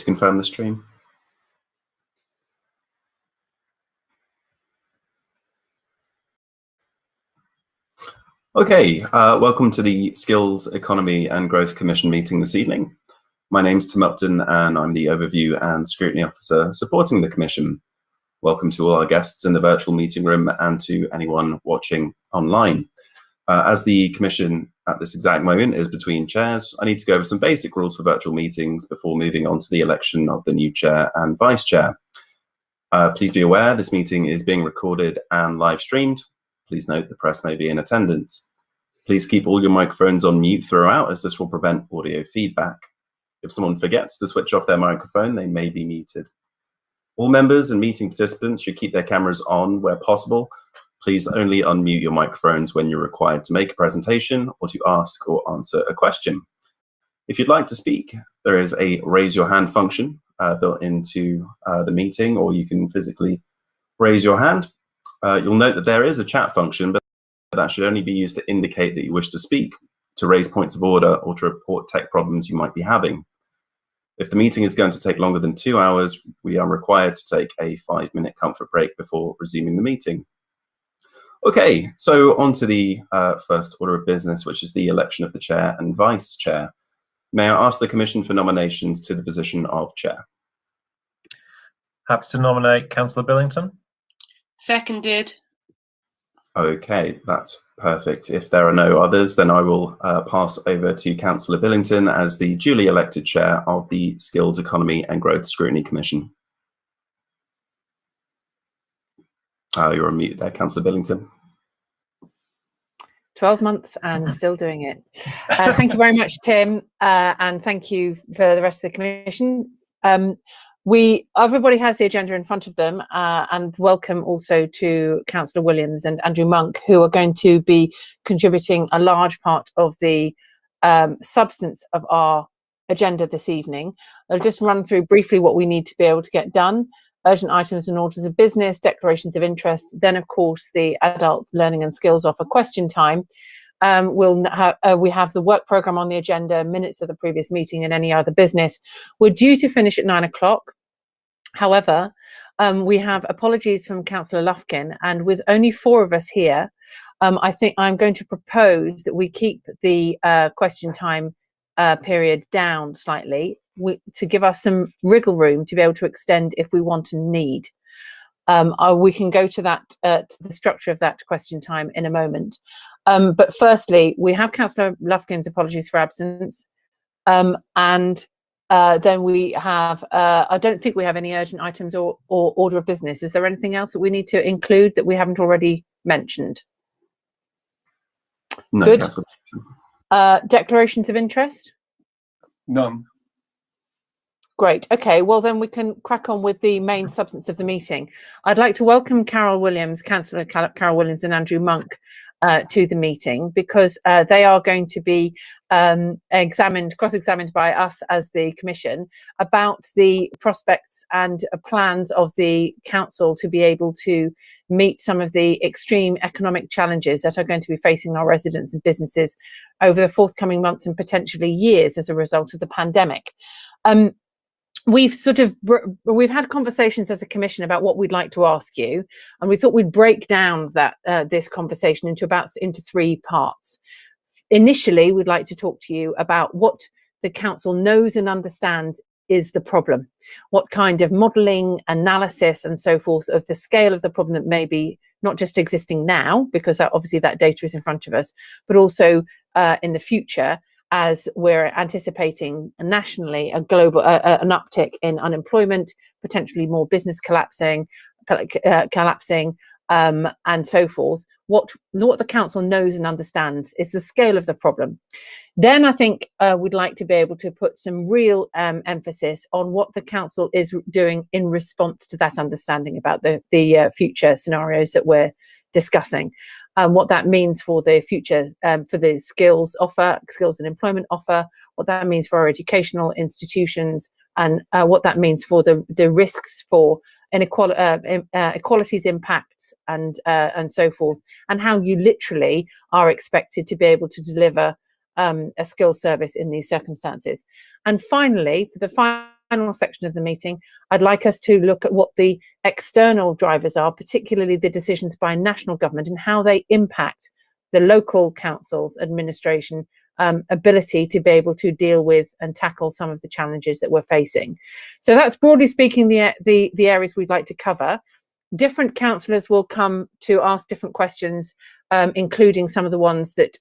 to confirm the stream? Okay, welcome to the Skills, Economy and Growth Commission meeting this evening. My name's Tim Upton and I'm the Overview and Scrutiny Officer supporting the Commission. Welcome to all our guests in the virtual meeting room and to anyone watching online. As the Commission at this exact moment is between chairs, I need to go over some basic rules for virtual meetings before moving on to the election of the new chair and vice chair. Please be aware this meeting is being recorded and live streamed. Please note the press may be in attendance. Please keep all your microphones on mute throughout, as this will prevent audio feedback. If someone forgets to switch off their microphone, they may be muted. All members and meeting participants should keep their cameras on where possible. Please only unmute your microphones when you're required to make a presentation or to ask or answer a question. If you'd like to speak, there is a raise your hand function built into the meeting, or you can physically raise your hand. You'll note that there is a chat function, but that should only be used to indicate that you wish to speak, to raise points of order, or to report tech problems you might be having. If the meeting is going to take longer than 2 hours, we are required to take a 5-minute comfort break before resuming the meeting. Okay, so on to the first order of business, which is the election of the chair and vice chair. May I ask the Commission for nominations to the position of chair? Happy to nominate Councillor Billington. Seconded. Okay, that's perfect. If there are no others, then I will pass over to Councillor Billington as the duly elected chair of the Skills, Economy and Growth Scrutiny Commission. You're on mute there, Councillor Billington. 12 months and still doing it. Thank you very much, Tim, and thank you for the rest of the Commission. Everybody has the agenda in front of them, and welcome also to Councillor Williams and Andrew Monk, who are going to be contributing a large part of the substance of our agenda this evening. I'll just run through briefly what we need to be able to get done. Urgent items and orders of business, declarations of interest, then of course the adult learning and skills offer question time. We have the work programme on the agenda, minutes of the previous meeting and any other business. We're due to finish at 9 o'clock. However, we have apologies from Councillor Lufkin, and with only 4 of us here, I think I'm going to propose that we keep the question time period down slightly to give us some wriggle room to be able to extend if we want and need. We can go to that, to the structure of that question time in a moment. But firstly, we have Councillor Lufkin's apologies for absence. And then we have, I don't think we have any urgent items or order of business. Is there anything else that we need to include that we haven't already mentioned? No, good. Declarations of interest? None. Great. Okay, well then we can crack on with the main substance of the meeting. I'd like to welcome Councillor Carol Williams and Andrew Monk to the meeting, because they are going to be cross-examined by us as the Commission about the prospects and plans of the Council to be able to meet some of the extreme economic challenges that are going to be facing our residents and businesses over the forthcoming months and potentially years as a result of the pandemic. We've had conversations as a Commission about what we'd like to ask you, and we thought we'd break down that this conversation into 3 parts. Initially, we'd like to talk to you about what the Council knows and understands is the problem, what kind of modelling, analysis and so forth of the scale of the problem that may be not just existing now, because obviously that data is in front of us, but also in the future, as we're anticipating nationally an uptick in unemployment, potentially more business collapsing, and so forth. What the Council knows and understands is the scale of the problem. Then I think we'd like to be able to put some real emphasis on what the Council is doing in response to that understanding about the future scenarios that we're discussing. What that means for the future, for the skills and employment offer, what that means for our educational institutions, and what that means for the risks for inequalities impacts and so forth, and how you literally are expected to be able to deliver a skills service in these circumstances. And finally, for the final final section of the meeting, I'd like us to look at what the external drivers are, particularly the decisions by national government and how they impact the local council's administration ability to be able to deal with and tackle some of the challenges that we're facing. So that's broadly speaking the areas we'd like to cover. Different councillors will come to ask different questions, including some of the ones that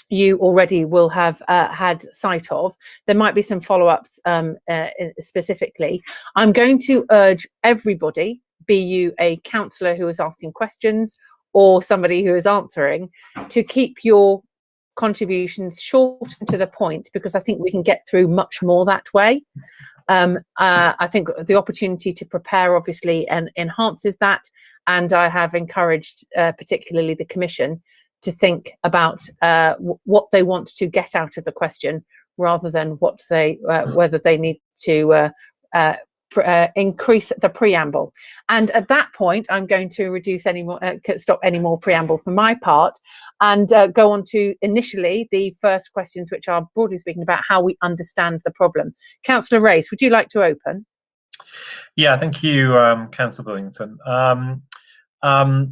you already will have had sight of. There might be some follow-ups specifically. I'm going to urge everybody, be you a councillor who is asking questions or somebody who is answering, to keep your contributions short and to the point, because I think we can get through much more that way. I think the opportunity to prepare obviously enhances that, and I have encouraged particularly the Commission to think about what they want to get out of the question, rather than what they whether they need to increase the preamble. And at that point, I'm going to reduce any more, stop any more preamble for my part, and go on to initially the first questions, which are broadly speaking about how we understand the problem. Councillor Race, would you like to open? Yeah, thank you, Councillor Billington.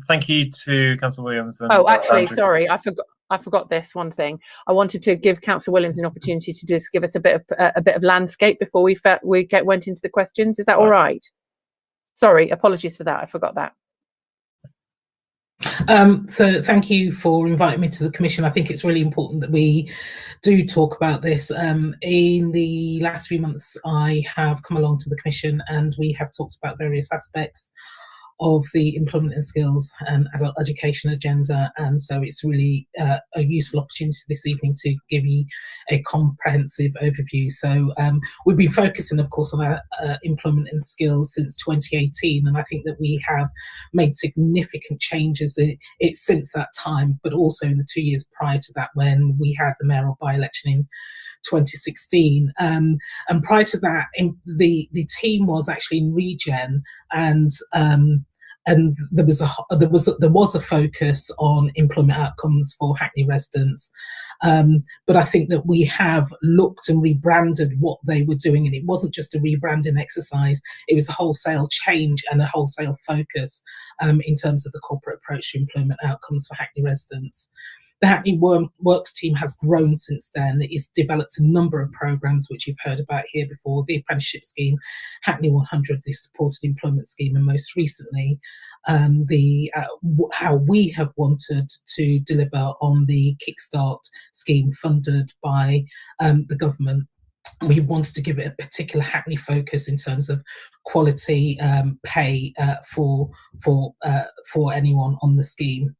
Thank you to Councillor Williams. And, oh, actually, Andrew. Sorry, I forgot this one thing. I wanted to give Councillor Williams an opportunity to just give us a bit of landscape before we went into the questions. Is that all right? Sorry, apologies for that. I forgot that. So thank you for inviting me to the Commission. I think it's really important that we do talk about this. In the last few months, I have come along to the Commission and we have talked about various aspects of the employment and skills and adult education agenda, and so it's really a useful opportunity this evening to give you a comprehensive overview. So we've been focusing, of course, on our employment and skills since 2018, and I think that we have made significant changes since that time, but also in the 2 years prior to that, when we had the mayoral by-election in 2016, and prior to that, the team was actually in Regen, and there was a focus on employment outcomes for Hackney residents, but I think that we have looked and rebranded what they were doing, and it wasn't just a rebranding exercise; it was a wholesale change and a wholesale focus in terms of the corporate approach to employment outcomes for Hackney residents. The Hackney Works team has grown since then. It's developed a number of programmes which you've heard about here before: the apprenticeship scheme, Hackney 100, the supported employment scheme, and most recently how we have wanted to deliver on the Kickstart scheme funded by the government. We wanted to give it a particular Hackney focus in terms of quality pay for anyone on the scheme.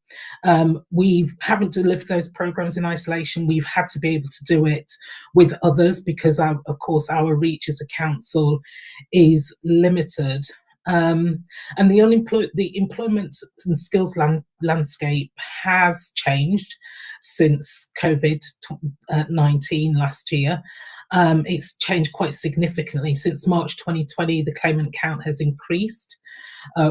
We haven't delivered those programmes in isolation. We've had to be able to do it with others because, of course, our reach as a council is limited. And the employment and skills landscape has changed since COVID-19 last year. It's changed quite significantly. Since March 2020, the claimant count has increased.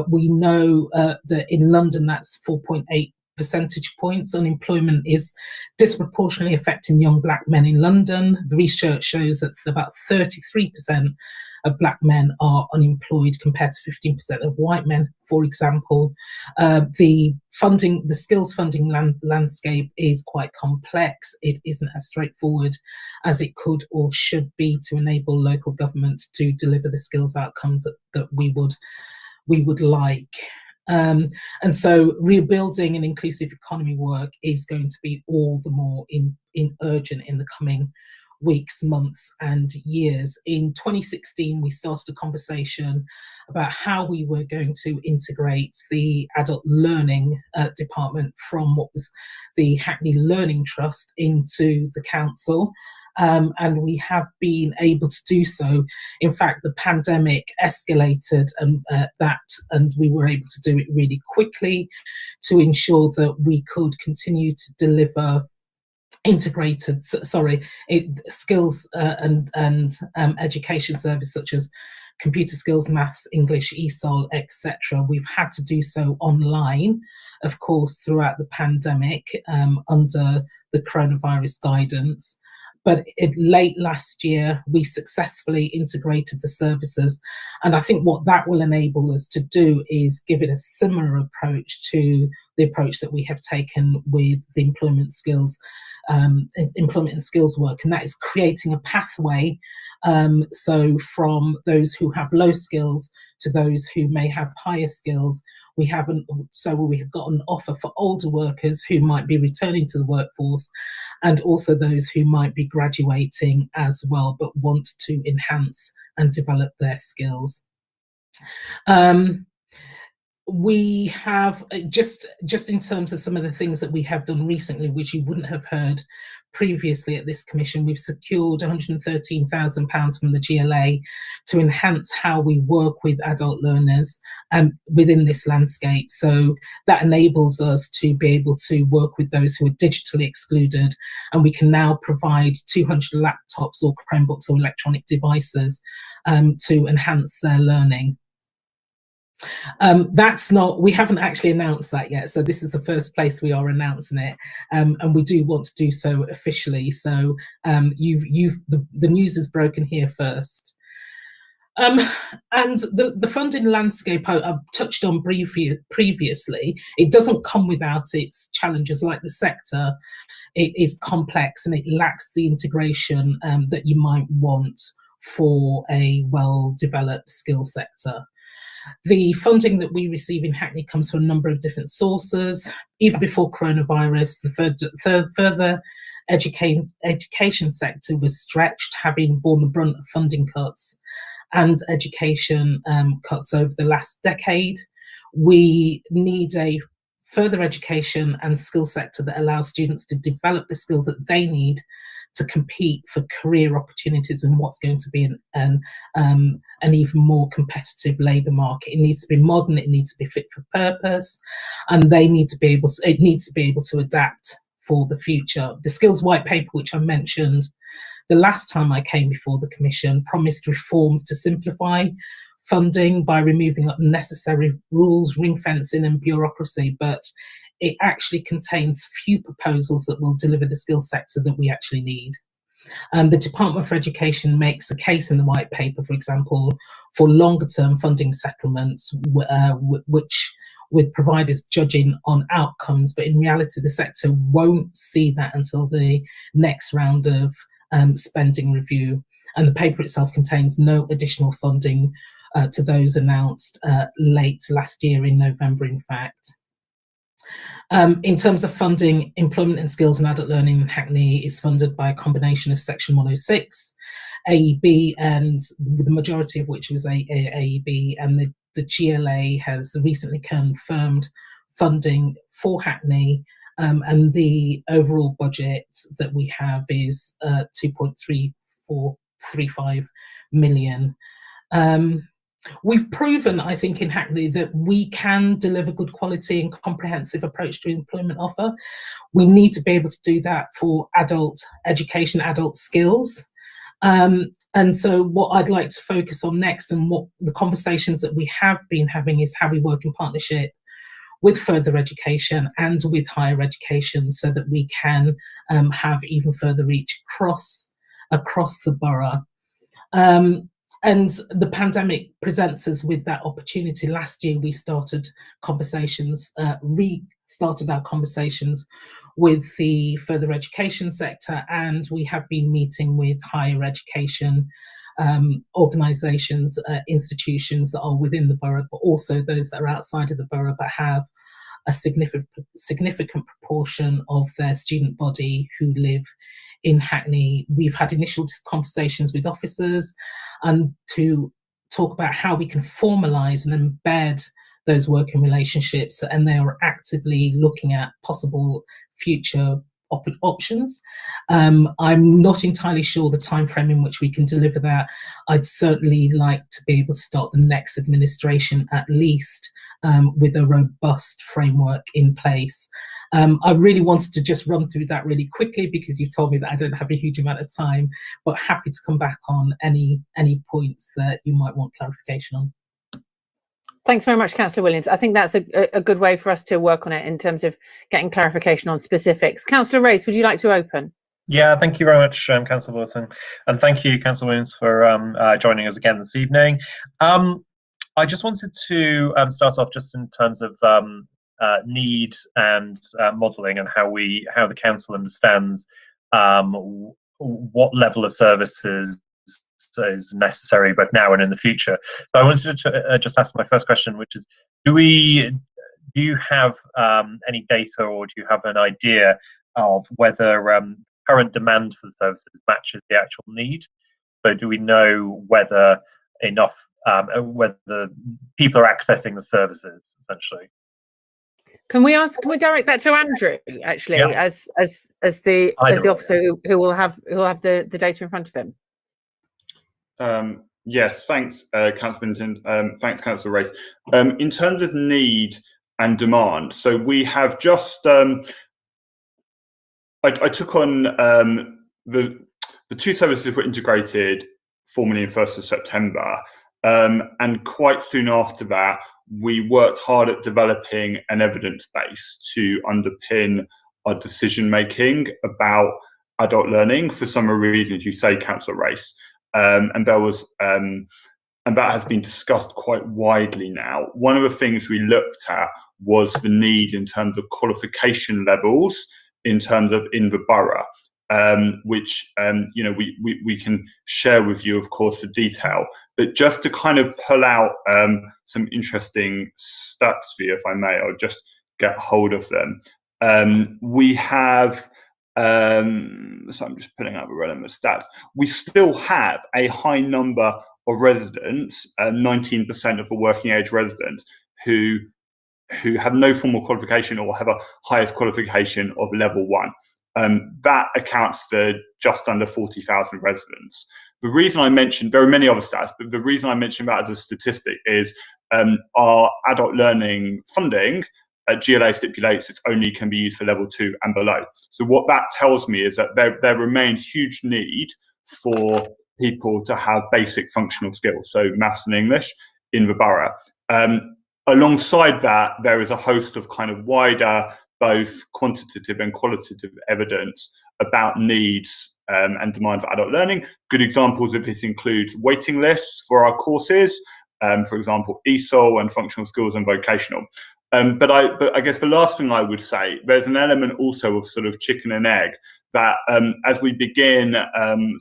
We know that in London, that's 4.8 percentage points. Unemployment is disproportionately affecting young black men in London. The research shows that about 33% of black men are unemployed compared to 15% of white men, for example. The skills funding landscape is quite complex. It isn't as straightforward as it could or should be to enable local government to deliver the skills outcomes that we would like. And so rebuilding an inclusive economy work is going to be all the more urgent in the coming weeks, months and years. In 2016, we started a conversation about how we were going to integrate the adult learning department from what was the Hackney Learning Trust into the council. And we have been able to do so. In fact, the pandemic escalated that, and we were able to do it really quickly to ensure that we could continue to deliver integrated skills and education service such as computer skills, maths, English, ESOL, etc. We've had to do so online, of course, throughout the pandemic under the coronavirus guidance. but late last year, we successfully integrated the services. And I think what that will enable us to do is give it a similar approach to the approach that we have taken with the employment and skills work, and that is creating a pathway. So from those who have low skills to those who may have higher skills, we have got an offer for older workers who might be returning to the workforce, and also those who might be graduating as well but want to enhance and develop their skills. We have just in terms of some of the things that we have done recently, which you wouldn't have heard previously at this commission, we've secured £113,000 from the GLA to enhance how we work with adult learners within this landscape. So that enables us to be able to work with those who are digitally excluded, and we can now provide 200 laptops or Chromebooks or electronic devices to enhance their learning. We haven't actually announced that yet, so this is the first place we are announcing it, and we do want to do so officially. So the news is broken here first. And the funding landscape I've touched on previously, it doesn't come without its challenges. Like the sector, it is complex and it lacks the integration that you might want for a well-developed skill sector. The funding that we receive in Hackney comes from a number of different sources. Even before coronavirus, the further education sector was stretched, having borne the brunt of funding cuts and education cuts over the last decade. We need a further education and skill sector that allows students to develop the skills that they need to compete for career opportunities in what's going to be an even more competitive labour market. It needs to be modern, it needs to be fit for purpose, and it needs to be able to adapt for the future. The skills white paper, which I mentioned the last time I came before the Commission, promised reforms to simplify funding by removing unnecessary rules, ring fencing and bureaucracy, but it actually contains few proposals that will deliver the skill sector that we actually need. The Department for Education makes a case in the white paper, for example, for longer term funding settlements, which with providers judging on outcomes, but in reality the sector won't see that until the next round of spending review. And the paper itself contains no additional funding to those announced late last year in November, in fact. In terms of funding, employment and skills and adult learning in Hackney is funded by a combination of Section 106, AEB, and the majority of which was AEB, and the GLA has recently confirmed funding for Hackney, and the overall budget that we have is 2.3435 million. We've proven, I think, in Hackney that we can deliver good quality and comprehensive approach to employment offer. We need to be able to do that for adult education, adult skills. And so what I'd like to focus on next, and what the conversations that we have been having, is how we work in partnership with further education and with higher education, so that we can have even further reach across the borough. And the pandemic presents us with that opportunity. Last year, we restarted our conversations with the further education sector, and we have been meeting with higher education organisations, institutions that are within the borough, but also those that are outside of the borough but have a significant proportion of their student body who live in Hackney. We've had initial conversations with officers and to talk about how we can formalise and embed those working relationships, and they are actively looking at possible future options. I'm not entirely sure the time frame in which we can deliver that. I'd certainly like to be able to start the next administration at least with a robust framework in place. I really wanted to just run through that really quickly because you've told me that I don't have a huge amount of time, but happy to come back on any points that you might want clarification on. Thanks very much, Councillor Williams. I think that's a good way for us to work on it in terms of getting clarification on specifics. Councillor Race, would you like to open? Yeah, thank you very much, Councillor Wilson, and thank you, Councillor Williams, for joining us again this evening. I just wanted to start off just in terms of need and modelling, and how the council understands what level of services is necessary both now and in the future. So I wanted to just ask my first question, which is, do you have any data, or do you have an idea of whether current demand for the services matches the actual need? So do we know whether enough, whether people are accessing the services, essentially? Can we direct that to Andrew, actually, Yeah. as the officer who will have the data in front of him? Yes, thanks, Councillor Minton. Thanks, Councillor Race. In terms of need and demand, so we have just I took on the two services were integrated formally on 1st of September, and quite soon after that, we worked hard at developing an evidence base to underpin our decision making about adult learning for some of the reasons you say, Councillor Race, and there was. And that has been discussed quite widely now. One of the things we looked at was the need in terms of qualification levels in terms of in the borough, which we can share with you, of course, the detail. But just to kind of pull out some interesting stats for you, if I may, I'll just get hold of them. We have. So I'm just putting out the relevant stats. We still have a high number of residents, 19% of the working age residents, who have no formal qualification or have a highest qualification of level 1. That accounts for just under 40,000 residents. The reason I mentioned, there are many other stats, but the reason I mentioned that as a statistic is our adult learning funding, GLA stipulates it only can be used for level 2 and below. So what that tells me is that there remains huge need for people to have basic functional skills, so maths and English in the borough. Alongside that, there is a host of kind of wider, both quantitative and qualitative evidence about needs and demand for adult learning. Good examples of this include waiting lists for our courses, for example, ESOL and functional skills and vocational. But I guess the last thing I would say, there's an element also of sort of chicken and egg, that as we begin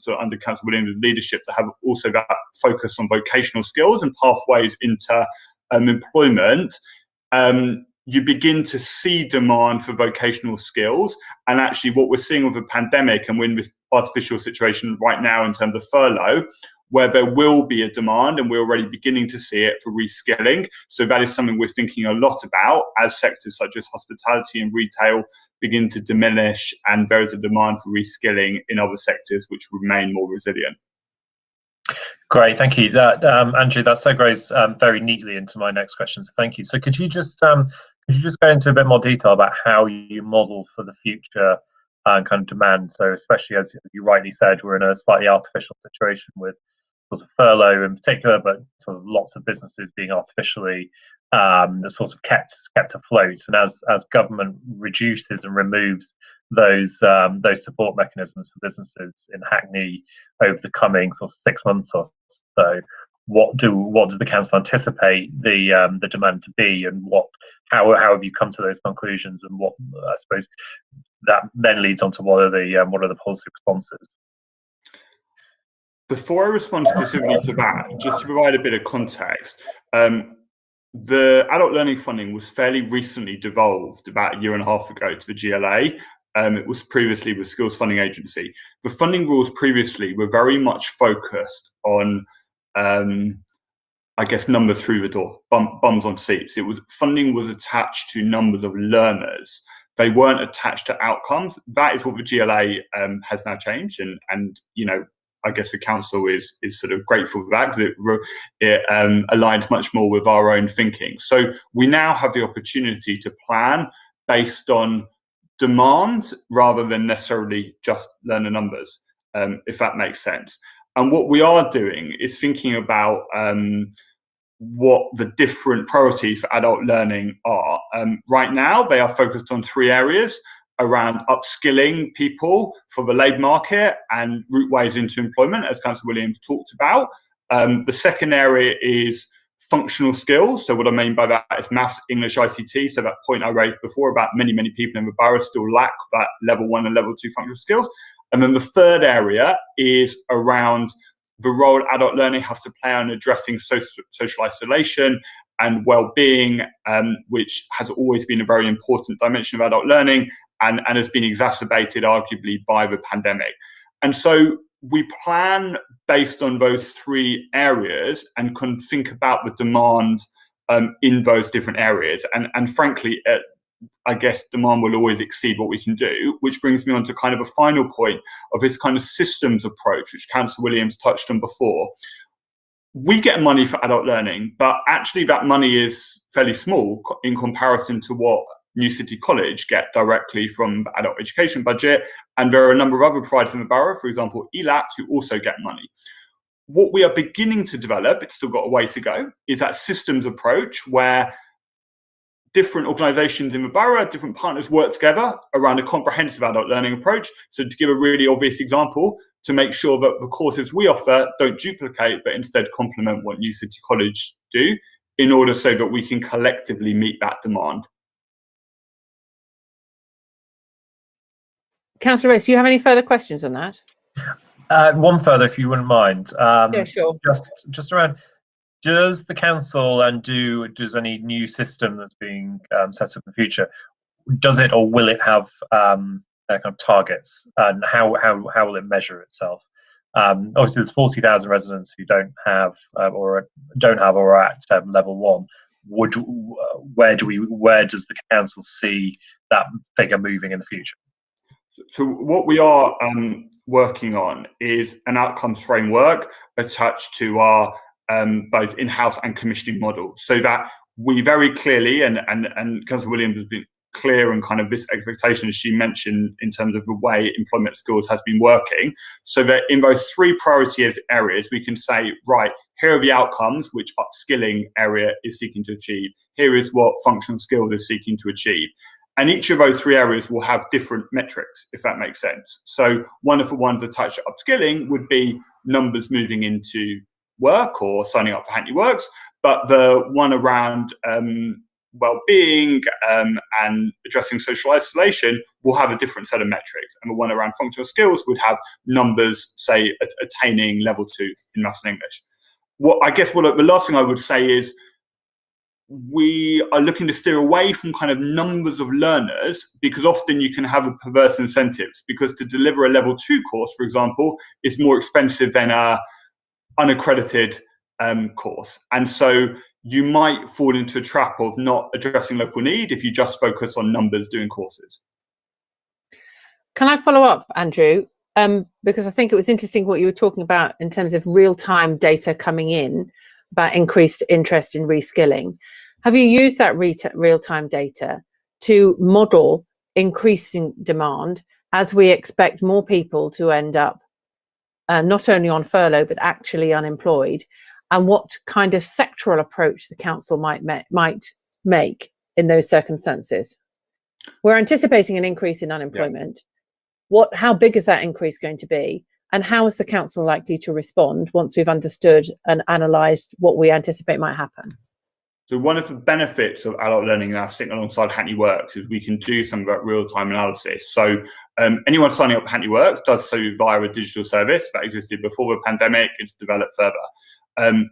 sort of under Councillor Williams' leadership to have also that focus on vocational skills and pathways into employment, you begin to see demand for vocational skills. And actually what we're seeing with the pandemic, and we're in this artificial situation right now in terms of furlough, where there will be a demand, and we're already beginning to see it, for reskilling. So that is something we're thinking a lot about as sectors such as hospitality and retail begin to diminish, and there is a demand for reskilling in other sectors which remain more resilient. Great, thank you. Andrew, that segues very neatly into my next question, so thank you. So could you just go into a bit more detail about how you model for the future kind of demand? So especially, as you rightly said, we're in a slightly artificial situation with sort of furlough in particular, but sort of lots of businesses being artificially sort of kept afloat. And as government reduces and removes those support mechanisms for businesses in Hackney over the coming sort of 6 months or so, what does the council anticipate the demand to be, and how have you come to those conclusions, and what, I suppose, that then leads on to what are the policy responses? Before I respond specifically to that, just to provide a bit of context, the adult learning funding was fairly recently devolved about 1.5 years ago to the GLA. It was previously with Skills Funding Agency. The funding rules previously were very much focused on, I guess, numbers through the door, bums on seats. Funding was attached to numbers of learners. They weren't attached to outcomes. That is what the GLA has now changed, and I guess the council is sort of grateful for that, because it aligns much more with our own thinking. So we now have the opportunity to plan based on demand rather than necessarily just learner numbers, if that makes sense. And what we are doing is thinking about what the different priorities for adult learning are. Right now, they are focused on 3 areas. around upskilling people for the labour market and routeways into employment, as Councillor Williams talked about. The second area is functional skills. So what I mean by that is maths, English, ICT. So that point I raised before about many people in the borough still lack that level 1 and level 2 functional skills. And then the third area is around the role adult learning has to play on addressing social isolation and well-being, which has always been a very important dimension of adult learning and has been exacerbated arguably by the pandemic. And so we plan based on those three areas and can think about the demand in those different areas. And frankly, I guess demand will always exceed what we can do, which brings me on to kind of a final point of this kind of systems approach, which Councillor Williams touched on before. We get money for adult learning, but actually that money is fairly small in comparison to what New City College get directly from the adult education budget. And there are a number of other providers in the borough, for example, ELAT, who also get money. What we are beginning to develop, it's still got a way to go, is that systems approach where different organisations in the borough, different partners work together around a comprehensive adult learning approach. So to give a really obvious example, to make sure that the courses we offer don't duplicate, but instead complement what New City College do, in order so that we can collectively meet that demand. Councillor Race, do you have any further questions on that? One further, if you wouldn't mind. Yeah, sure. Just around, does the council and does any new system that's being set up in the future, does it or will it have kind of targets, and how will it measure itself? Obviously, there's 40,000 residents who don't have or are at level 1. Where does the council see that figure moving in the future? So what we are working on is an outcomes framework attached to our both in-house and commissioning model, so that we very clearly, and Councillor Williams has been clear on kind of this expectation, as she mentioned, in terms of the way employment skills has been working, so that in those three priority areas, we can say, right, here are the outcomes which upskilling area is seeking to achieve. Here is what functional skills is seeking to achieve. And each of those three areas will have different metrics, if that makes sense. So one of the ones attached to upskilling would be numbers moving into work or signing up for Hackney Works, but the one around well-being and addressing social isolation will have a different set of metrics. And the one around functional skills would have numbers, say, attaining level 2 in maths and English. The last thing I would say is, we are looking to steer away from kind of numbers of learners, because often you can have a perverse incentives, because to deliver a level 2 course, for example, is more expensive than a unaccredited course. And so you might fall into a trap of not addressing local need if you just focus on numbers doing courses. Can I follow up, Andrew? Because I think it was interesting what you were talking about in terms of real-time data coming in about increased interest in reskilling. Have you used that real-time data to model increasing demand as we expect more people to end up not only on furlough but actually unemployed, and what kind of sectoral approach the council might make in those circumstances? We're anticipating an increase in unemployment. Yeah. How big is that increase going to be? And how is the council likely to respond once we've understood and analysed what we anticipate might happen? So one of the benefits of adult learning now sitting alongside Hackney Works is we can do some of that real-time analysis. So anyone signing up for Hackney Works does so via a digital service that existed before the pandemic. It's developed further.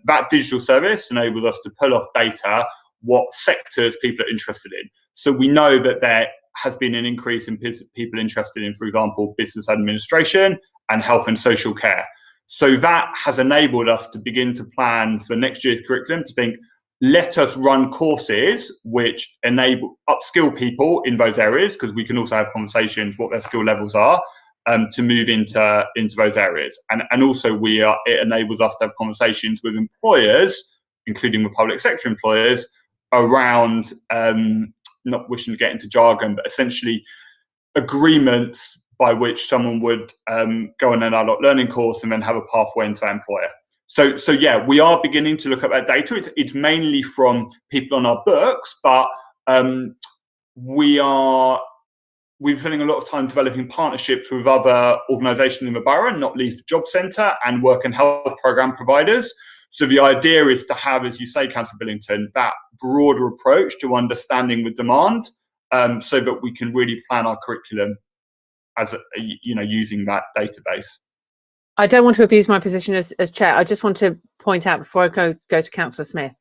That digital service enables us to pull off data, what sectors people are interested in. So we know that there has been an increase in people interested in, for example, business administration and health and social care. So that has enabled us to begin to plan for next year's curriculum, to think, let us run courses which enable upskill people in those areas, because we can also have conversations what their skill levels are, to move into those areas. And also it enables us to have conversations with employers, including the public sector employers, around, not wishing to get into jargon, but essentially agreements by which someone would go on an adult learning course and then have a pathway into that employer. So yeah, we are beginning to look at that data. It's mainly from people on our books, but we are we've been spending a lot of time developing partnerships with other organisations in the borough, not least the Job Centre and work and health programme providers. So the idea is to have, as you say, Councillor Billington, that broader approach to understanding the demand, so that we can really plan our curriculum as using that database. I don't want to abuse my position as chair. I just want to point out before I go to Councillor Smith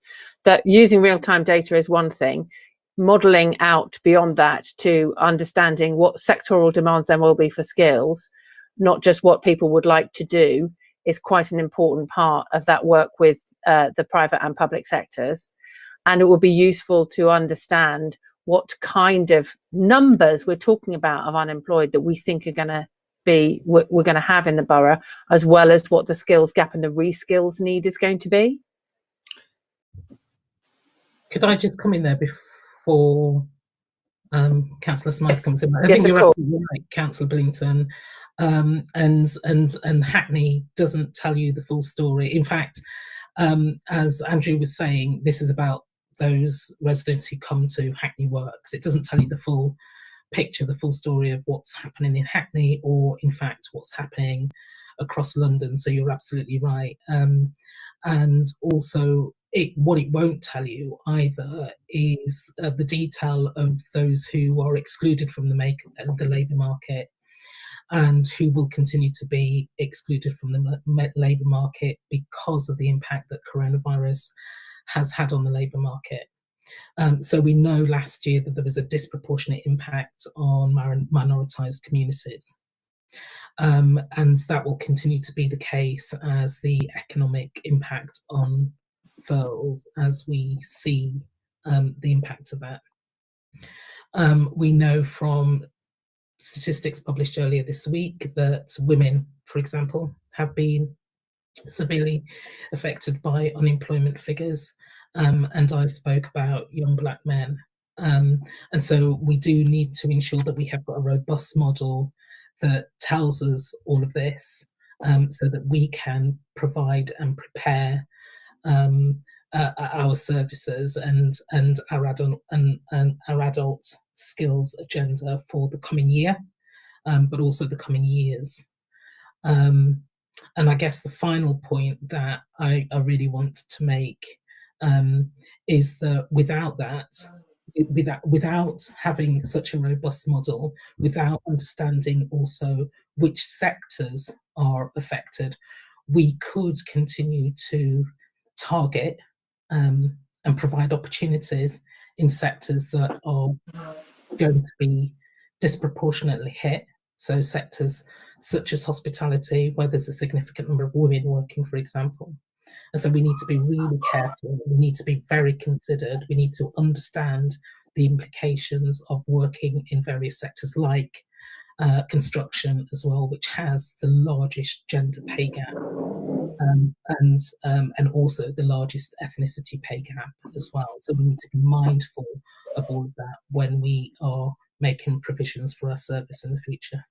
that using real-time data is one thing. Modelling out beyond that to understanding what sectoral demands there will be for skills, not just what people would like to do, is quite an important part of that work with the private and public sectors. And it will be useful to understand what kind of numbers we're talking about of unemployed that we think are going to be, we're going to have in the borough, as well as what the skills gap and the reskills need is going to be. Could I just come in there before Councillor Smythe comes in? I Yes, think you're course. absolutely right, Councillor Billington. And Hackney doesn't tell you the full story. In fact, as Andrew was saying, this is about those residents who come to Hackney Works. It doesn't tell you the full picture, the full story of what's happening in Hackney, or in fact what's happening across London. So you're absolutely right. And also, what it won't tell you either is the detail of those who are excluded from the labour market and who will continue to be excluded from the labour market because of the impact that coronavirus has had on the labour market. So we know last year that there was a disproportionate impact on minoritised communities. And that will continue to be the case as the economic impact unfurls, as we see the impact of that. We know from statistics published earlier this week that women, for example, have been severely affected by unemployment figures, and I spoke about young black men. And so we do need to ensure that we have got a robust model that tells us all of this, so that we can provide and prepare our services and our adult skills agenda for the coming year, but also the coming years. And I guess the final point that I really want to make is that without having such a robust model, without understanding also which sectors are affected, we could continue to target and provide opportunities in sectors that are going to be disproportionately hit. So sectors such as hospitality, where there's a significant number of women working, for example. And so we need to be really careful. We need to be very considered. We need to understand the implications of working in various sectors like construction as well, which has the largest gender pay gap, and also the largest ethnicity pay gap as well. So we need to be mindful of all of that when we are making provisions for our service in the future.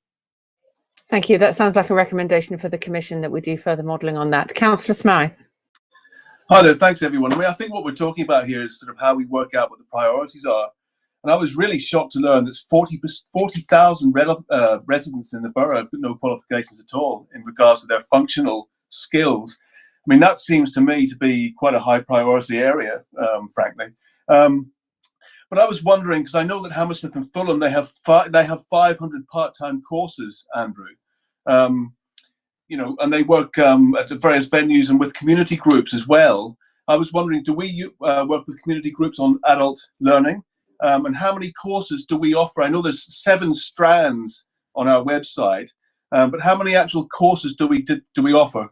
Thank you. That sounds like a recommendation for the Commission that we do further modelling on that. Councillor Smythe. Hi there, thanks everyone. I think what we're talking about here is sort of how we work out what the priorities are. And I was really shocked to learn that 40,000 residents in the borough have got no qualifications at all in regards to their functional skills. I mean, that seems to me to be quite a high priority area, frankly. But I was wondering, because I know that Hammersmith and Fulham, they have 500 part-time courses, Andrew. And they work at various venues and with community groups as well. I was wondering, do we work with community groups on adult learning? And how many courses do we offer? I know there's 7 strands on our website, but how many actual courses do we offer?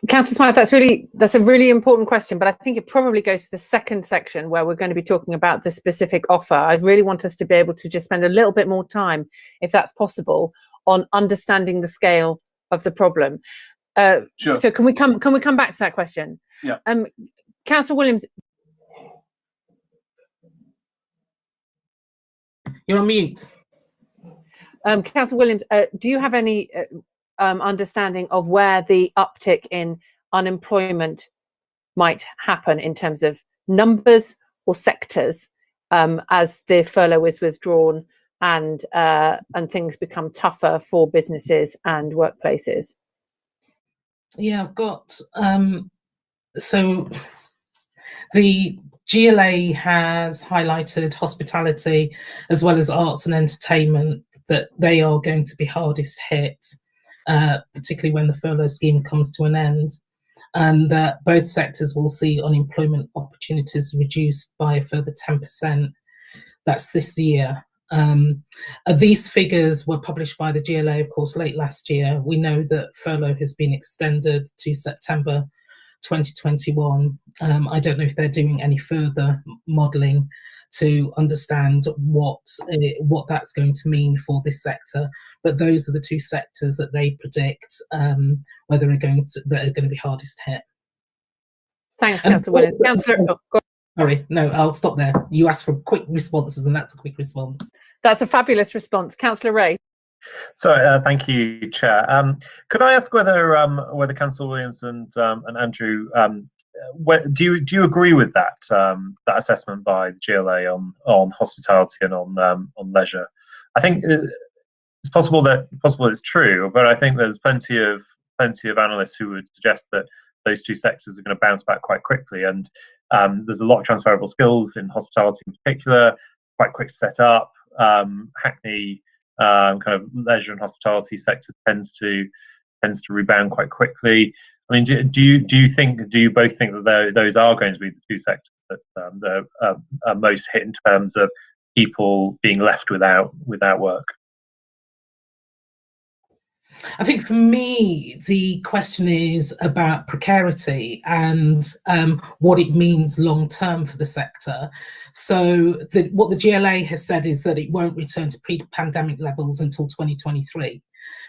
Councillor Smythe, that's a really important question, but I think it probably goes to the second section where we're going to be talking about the specific offer. I really want us to be able to just spend a little bit more time, if that's possible, on understanding the scale of the problem. Sure. So can we come back to that question? Yeah. Councillor Williams. You're on mute. Councillor Williams, do you have any understanding of where the uptick in unemployment might happen in terms of numbers or sectors as the furlough is withdrawn and things become tougher for businesses and workplaces? Yeah, I've got so the GLA has highlighted hospitality as well as arts and entertainment, that they are going to be hardest hit, particularly when the furlough scheme comes to an end, and that both sectors will see unemployment opportunities reduced by a further 10%. That's this year. These figures were published by the GLA, of course, late last year. We know that furlough has been extended to September 2021. I don't know if they're doing any further modelling to understand what that's going to mean for this sector, but those are the two sectors that they predict whether are going to be hardest hit. Thanks, Councillor Williams. Councillor, sorry, no, I'll stop there. You asked for quick responses, and that's a quick response. That's a fabulous response, Councillor Ray. So thank you, Chair. Could I ask whether Councillor Williams and Andrew, do you agree with that that assessment by the GLA on hospitality and on leisure? I think it's possible it's true, but I think there's plenty of analysts who would suggest that those two sectors are going to bounce back quite quickly, and there's a lot of transferable skills in hospitality in particular, quite quick to set up. Hackney kind of leisure and hospitality sector tends to rebound quite quickly. I mean, do you both think that those are going to be the two sectors that are most hit in terms of people being left without work? I think for me, the question is about precarity and what it means long term for the sector. So what the GLA has said is that it won't return to pre-pandemic levels until 2023.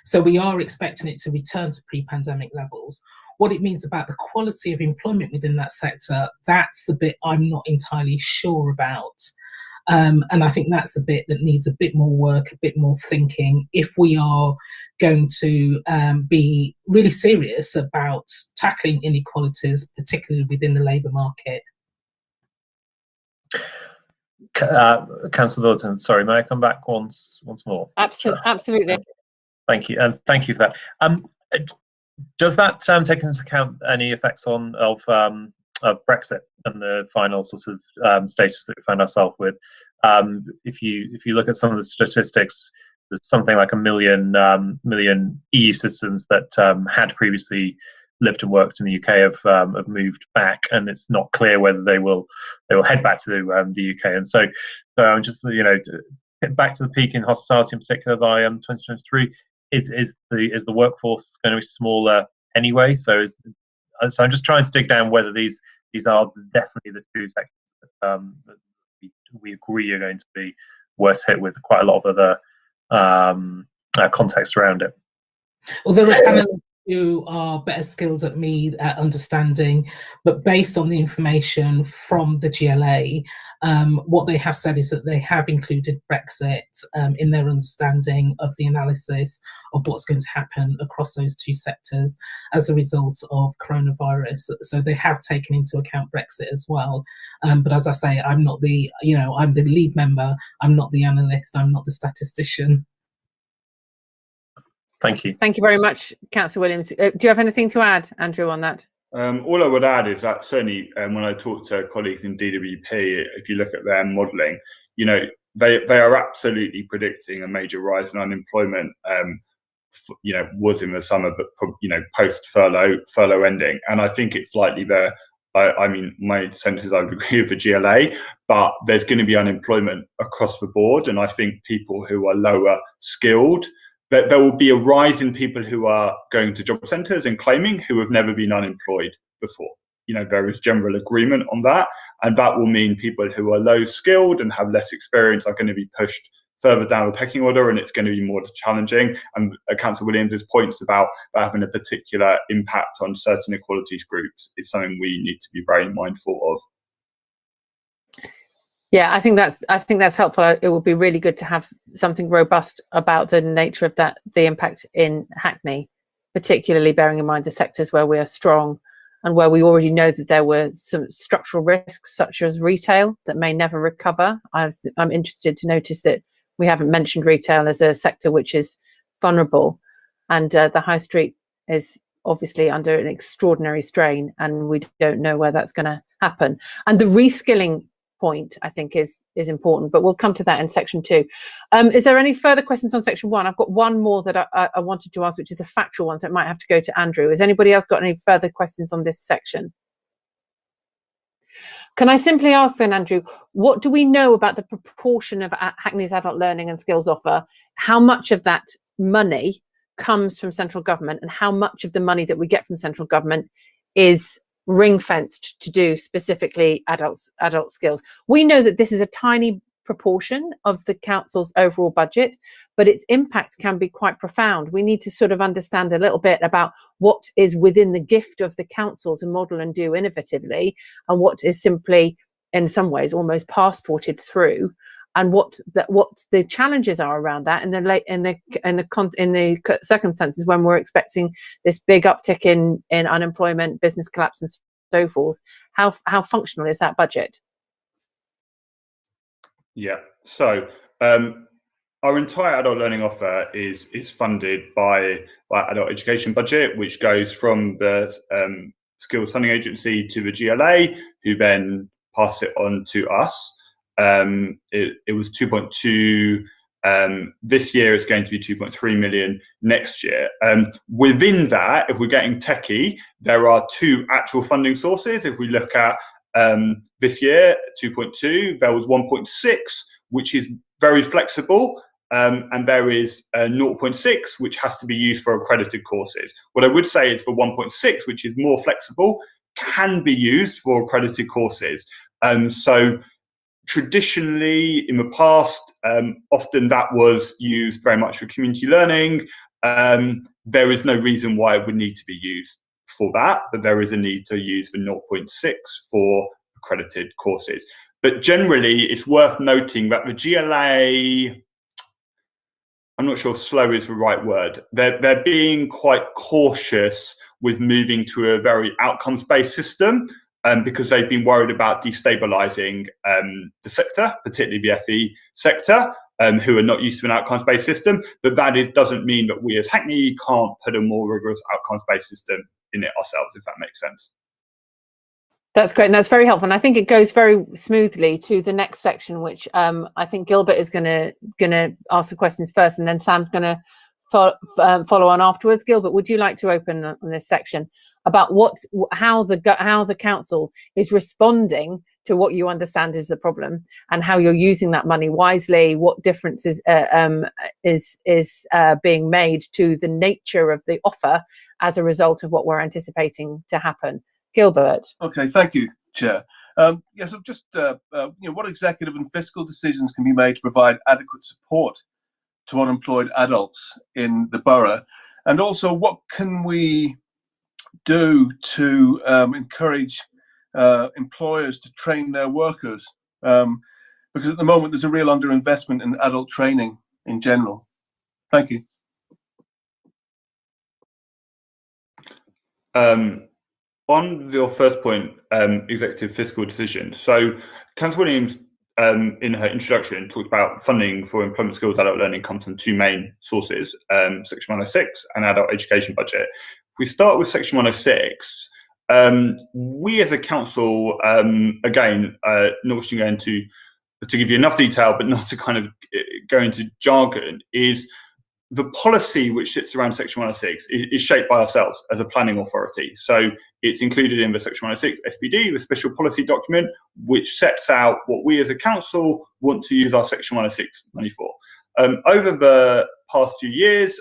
So we are expecting it to return to pre-pandemic levels. What it means about the quality of employment within that sector, that's the bit I'm not entirely sure about. And I think that's a bit that needs a bit more work, a bit more thinking, if we are going to be really serious about tackling inequalities, particularly within the labour market. Councillor Milton, sorry, may I come back once more? Absolutely. Thank you, and thank you for that. Does that take into account any effects of Brexit and the final sort of status that we find ourselves with? If you look at some of the statistics, there's something like 1 million EU citizens that had previously lived and worked in the UK have moved back, and it's not clear whether they will head back to the UK. And so I'm just get back to the peak in hospitality in particular by 2023. Is the workforce going to be smaller anyway? So I'm just trying to dig down whether these are definitely the two sectors that we agree are going to be worse hit, with quite a lot of other context around it. Well, there are analysts who are better skilled at me at understanding, but based on the information from the GLA, what they have said is that they have included Brexit in their understanding of the analysis of what's going to happen across those two sectors as a result of coronavirus. So they have taken into account Brexit as well. But as I say, I'm not I'm the lead member. I'm not the analyst. I'm not the statistician. Thank you. Thank you very much, Councillor Williams. Do you have anything to add, Andrew, on that? All I would add is that certainly when I talk to colleagues in DWP, if you look at their modelling, they are absolutely predicting a major rise in unemployment. Was in the summer, but post furlough ending, and I think it's likely there. I mean, my sense is I would agree with the GLA, but there's going to be unemployment across the board, and I think people who are lower skilled, that there will be a rise in people who are going to job centres and claiming who have never been unemployed before. There is general agreement on that, and that will mean people who are low skilled and have less experience are going to be pushed further down the pecking order, and it's going to be more challenging. And Councillor Williams' points about having a particular impact on certain equalities groups is something we need to be very mindful of. Yeah, I think that's helpful. It would be really good to have something robust about the nature of the impact in Hackney, particularly bearing in mind the sectors where we are strong and where we already know that there were some structural risks, such as retail, that may never recover. I'm interested to notice that we haven't mentioned retail as a sector which is vulnerable, and the high street is obviously under an extraordinary strain, and we don't know where that's going to happen. And the reskilling point, I think, is important, but we'll come to that in section 2. Is there any further questions on section 1? I've got one more that I wanted to ask, which is a factual one, so it might have to go to Andrew. Has anybody else got any further questions on this section? Can I simply ask then, Andrew, what do we know about the proportion of Hackney's adult learning and skills offer? How much of that money comes from central government, and how much of the money that we get from central government is ring-fenced to do specifically adult skills? We know that this is a tiny proportion of the council's overall budget, but its impact can be quite profound. We need to sort of understand a little bit about what is within the gift of the council to model and do innovatively, and what is simply, in some ways, almost passported through, and what the challenges are around that in the circumstances when we're expecting this big uptick in unemployment, business collapse, and so forth. How functional is that budget? Yeah, so our entire adult learning offer is funded by adult education budget, which goes from the Skills Funding Agency to the GLA, who then pass it on to us. It was 2.2 this year. It's going to be 2.3 million next year. Within that, if we're getting techie, there are 2 actual funding sources. If we look at this year, 2.2, there was 1.6, which is very flexible, and there is 0.6, which has to be used for accredited courses. What I would say is the 1.6, which is more flexible, can be used for accredited courses. So traditionally, in the past, often that was used very much for community learning. There is no reason why it would need to be used for that, but there is a need to use the 0.6 for accredited courses. But generally, it's worth noting that the GLA, I'm not sure if slow is the right word, they're being quite cautious with moving to a very outcomes-based system, because they've been worried about destabilising the sector, particularly the FE sector, who are not used to an outcomes-based system. But that doesn't mean that we as Hackney can't put a more rigorous outcomes-based system in it ourselves, if that makes sense. That's great, and that's very helpful. And I think it goes very smoothly to the next section, which I think Gilbert is going to ask the questions first, and then Sam's going to follow on afterwards. Gilbert, would you like to open on this section about how the council is responding to what you understand is the problem, and how you're using that money wisely? What difference is being made to the nature of the offer as a result of what we're anticipating to happen? Gilbert. Okay, thank you, Chair. Yes, so just what executive and fiscal decisions can be made to provide adequate support to unemployed adults in the borough, and also what can we do to encourage employers to train their workers, because at the moment there's a real underinvestment in adult training in general. Thank you. On your first point, executive fiscal decisions. So Councillor Williams, in her introduction, talked about funding for employment skills adult learning comes from 2 main sources, Section 106 and adult education budget. If we start with Section 106, we as a council, again, not wishing to go into to give you enough detail, but not to kind of go into jargon, is the policy which sits around Section 106 is shaped by ourselves as a planning authority. So it's included in the Section 106 SPD, the special policy document, which sets out what we as a council want to use our Section 106 money for. Over the past few years,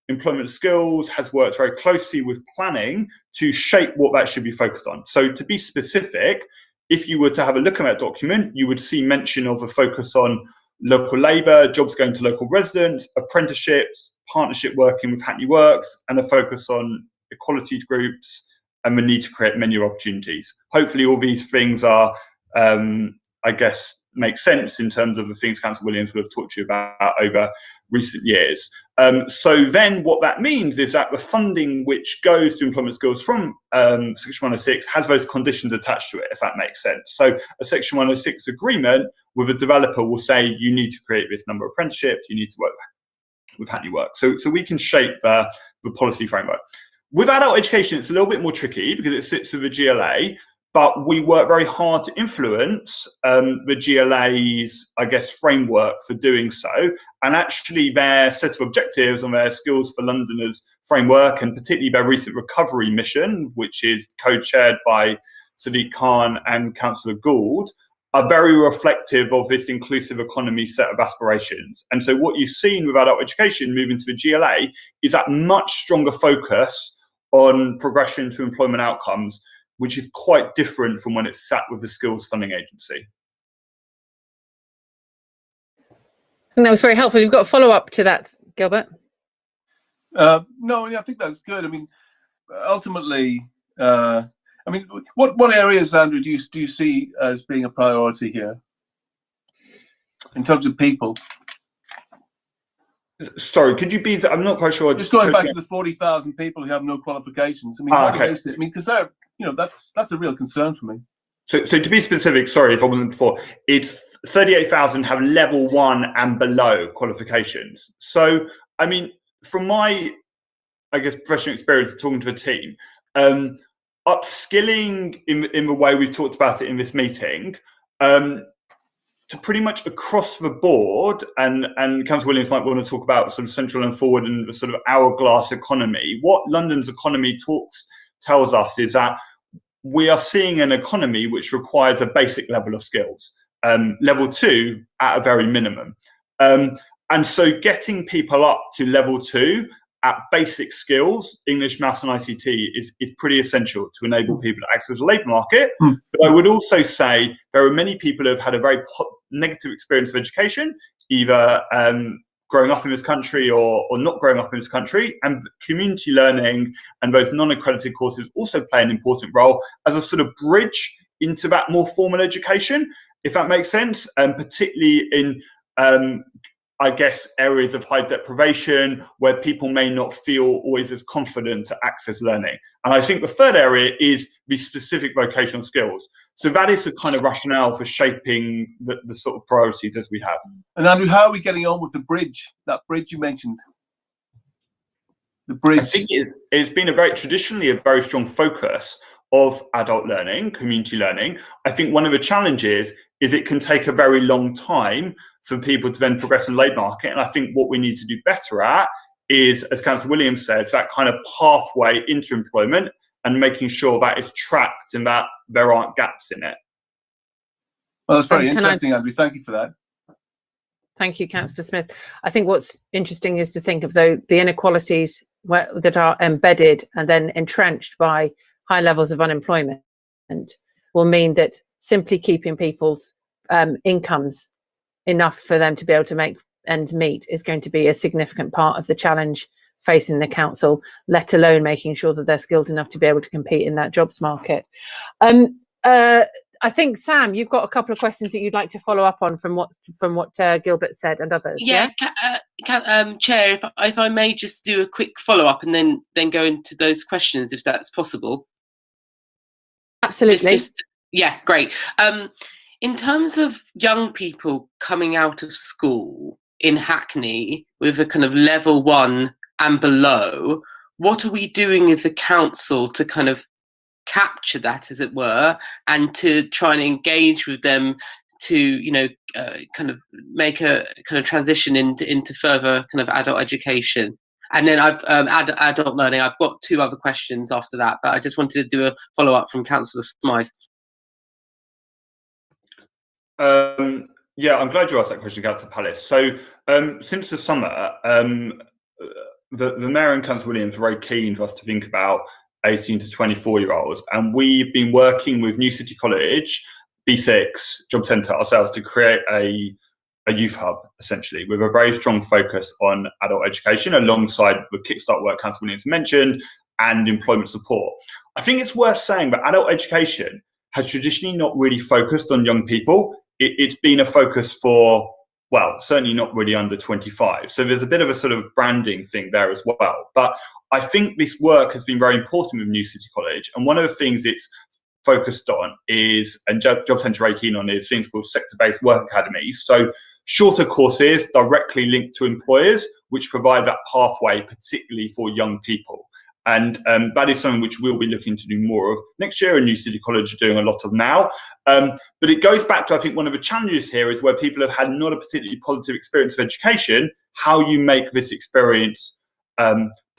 Employment Skills has worked very closely with planning to shape what that should be focused on. So to be specific, if you were to have a look at that document, you would see mention of a focus on local labour, jobs going to local residents, apprenticeships, partnership working with Hackney Works, and a focus on equality groups and the need to create menu opportunities. Hopefully all these things are, I guess, makes sense in terms of the things Councillor Williams would have talked to you about over recent years. So then what that means is that the funding which goes to employment skills from Section 106 has those conditions attached to it, if that makes sense. So a Section 106 agreement with a developer will say you need to create this number of apprenticeships, you need to work with how you work. So we can shape the policy framework. With adult education, it's a little bit more tricky because it sits with the GLA, but we work very hard to influence the GLA's, I guess, framework for doing so. And actually their set of objectives and their Skills for Londoners framework, and particularly their recent recovery mission, which is co-chaired by Sadiq Khan and Councillor Gould, are very reflective of this inclusive economy set of aspirations. And so what you've seen with adult education moving to the GLA is that much stronger focus on progression to employment outcomes, which is quite different from when it's sat with the Skills Funding Agency. I think that was very helpful. You've got a follow-up to that, Gilbert? No, I think that's good. I mean, ultimately, what areas, Andrew, do you see as being a priority here in terms of people? Sorry, could you be? I'm not quite sure. Just going back to the 40,000 people who have no qualifications. I mean, how do they sit? I mean, because they're, that's a real concern for me. So to be specific, sorry if I wasn't before, it's 38,000 have level 1 and below qualifications. So, I mean, from my, I guess, professional experience talking to a team, upskilling in the way we've talked about it in this meeting, to pretty much across the board, and Councillor Williams might want to talk about sort of central and forward and the sort of hourglass economy. What London's economy tells us is that we are seeing an economy which requires a basic level of skills, level 2 at a very minimum. And so getting people up to level 2 at basic skills, English, maths and ICT is pretty essential to enable people to access the labour market. But I would also say there are many people who have had a very negative experience of education, either growing up in this country or not growing up in this country, and community learning and those non-accredited courses also play an important role as a sort of bridge into that more formal education, if that makes sense, and particularly in I guess, areas of high deprivation where people may not feel always as confident to access learning. And I think the third area is the specific vocational skills. So that is the kind of rationale for shaping the sort of priorities as we have. And Andrew, how are we getting on with the bridge, that bridge you mentioned? The bridge. I think it's been traditionally a very strong focus of adult learning, community learning. I think one of the challenges is it can take a very long time for people to then progress in the labour market. And I think what we need to do better at is, as Councillor Williams says, that kind of pathway into employment and making sure that is tracked and that there aren't gaps in it. Well, that's very interesting, Andrew. Thank you for that. Thank you, Councillor Smith. I think what's interesting is to think of the inequalities that are embedded and then entrenched by high levels of unemployment will mean that simply keeping people's incomes enough for them to be able to make ends meet is going to be a significant part of the challenge facing the council, let alone making sure that they're skilled enough to be able to compete in that jobs market. I think, Sam, you've got a couple of questions that you'd like to follow up on from what Gilbert said and others. Yeah, Chair, if I may just do a quick follow up and then go into those questions, if that's possible. Absolutely. Yeah, great. In terms of young people coming out of school in Hackney with a kind of level 1 and below, what are we doing as a council to kind of capture that, as it were, and to try and engage with them to, kind of make a kind of transition into further kind of adult education? And then adult learning. I've got 2 other questions after that, but I just wanted to do a follow up from Councillor Smythe. Yeah, I'm glad you asked that question, Councillor Palace. So since the summer, the Mayor and Councillor Williams are very keen for us to think about 18 to 24-year-olds, and we've been working with New City College, B6, Job Centre ourselves to create a youth hub, essentially, with a very strong focus on adult education alongside the Kickstart work Councillor Williams mentioned and employment support. I think it's worth saying that adult education has traditionally not really focused on young people. it's been a focus for, well, certainly not really under 25. So there's a bit of a sort of branding thing there as well. But I think this work has been very important with New City College. And one of the things it's focused on is, and Job Centre very keen on, is things called sector-based work academies. So shorter courses directly linked to employers, which provide that pathway, particularly for young people. And that is something which we'll be looking to do more of next year, and New City College are doing a lot of now. But it goes back to, I think, one of the challenges here is where people have had not a particularly positive experience of education, how you make this experience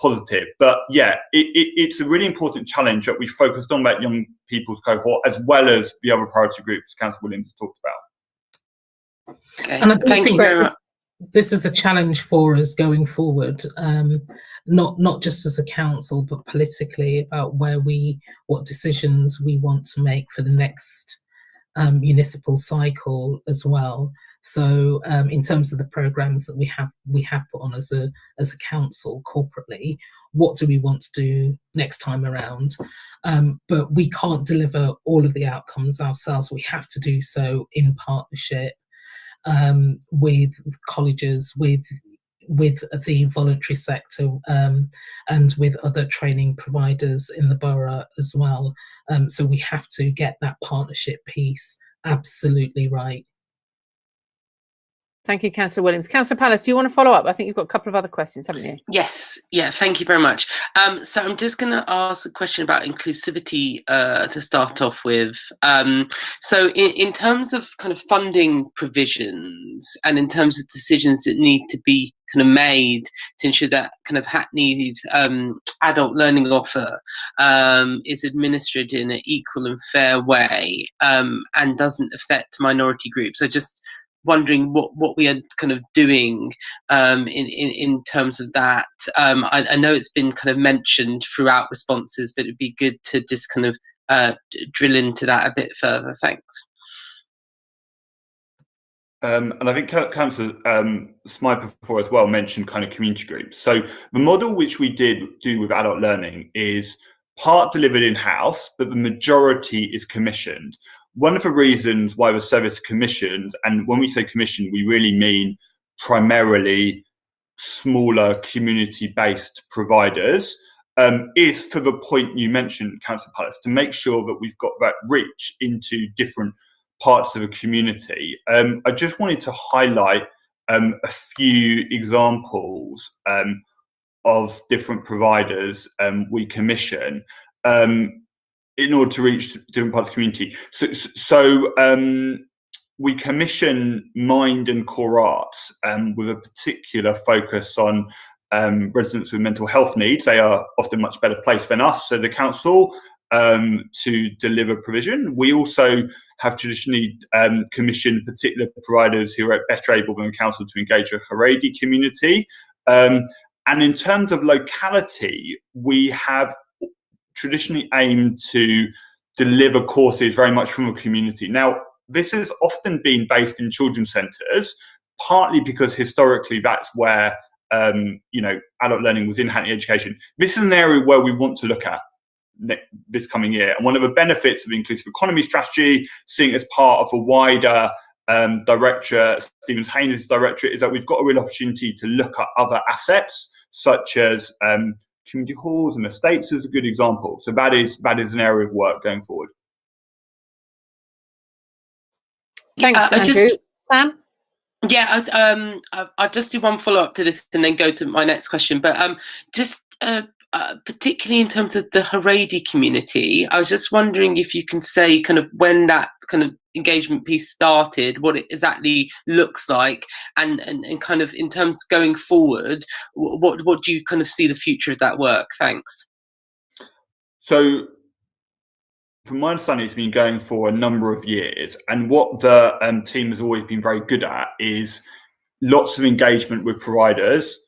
positive. But yeah, it's a really important challenge that we focused on that young people's cohort, as well as the other priority groups Councillor Williams has talked about. Okay. And I Thank you very much. This is a challenge for us going forward, not just as a council, but politically, about what decisions we want to make for the next municipal cycle as well. So in terms of the programmes that we have put on as a council corporately, what do we want to do next time around? But we can't deliver all of the outcomes ourselves. We have to do so in partnership with colleges, with the voluntary sector, and with other training providers in the borough as well. So we have to get that partnership piece absolutely right. Thank you, Councillor Williams. Councillor Palace, do you want to follow up? I think you've got a couple of other questions, haven't you? Yes, yeah, thank you very much. So I'm just going to ask a question about inclusivity to start off with. So in terms of kind of funding provisions and in terms of decisions that need to be kind of made to ensure that kind of Hackney's adult learning offer is administered in an equal and fair way and doesn't affect minority groups. So just wondering what we are kind of doing in terms of that. I know it's been kind of mentioned throughout responses, but it'd be good to just kind of drill into that a bit further. Thanks. And I think Councillor Smythe before as well mentioned kind of community groups. So the model which we do with adult learning is part delivered in-house, but the majority is commissioned. One of the reasons why the service commissioned, and when we say commissioned, we really mean primarily smaller community-based providers, is for the point you mentioned, Councillor Palace, to make sure that we've got that reach into different parts of the community. I just wanted to highlight a few examples of different providers we commission in order to reach different parts of the community. So we commission Mind and Core Arts with a particular focus on residents with mental health needs. They are often much better placed than us, so the council, to deliver provision. We also have traditionally commissioned particular providers who are better able than the council to engage with the Haredi community. And in terms of locality, we have traditionally aimed to deliver courses very much from a community. Now, this has often been based in children's centres, partly because historically that's where adult learning was in Hackney education. This is an area where we want to look at this coming year. And one of the benefits of the Inclusive Economy strategy, seeing as part of a wider directorate, Stephen Haynes' directorate, is that we've got a real opportunity to look at other assets, such as community halls and estates is a good example. So that is an area of work going forward. Thanks, Andrew. Sam? Yeah, I'll just do one follow-up to this and then go to my next question. But just particularly in terms of the Haredi community, I was just wondering if you can say kind of when that kind of engagement piece started, what it exactly looks like, and kind of in terms going forward, what do you kind of see the future of that work? Thanks. So from my understanding, it's been going for a number of years, and what the team has always been very good at is lots of engagement with providers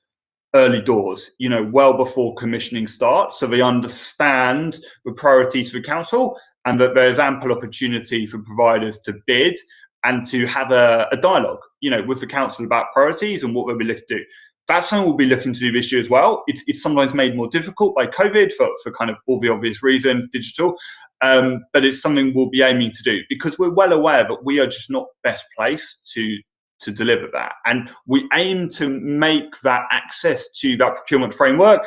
early doors, well before commissioning starts, so they understand the priorities for the council and that there's ample opportunity for providers to bid and to have a dialogue, with the council about priorities and what they'll be looking to do. That's something we'll be looking to do this year as well. It's sometimes made more difficult by COVID for kind of all the obvious reasons, digital, but it's something we'll be aiming to do because we're well aware that we are just not best placed to deliver that. And we aim to make that access to that procurement framework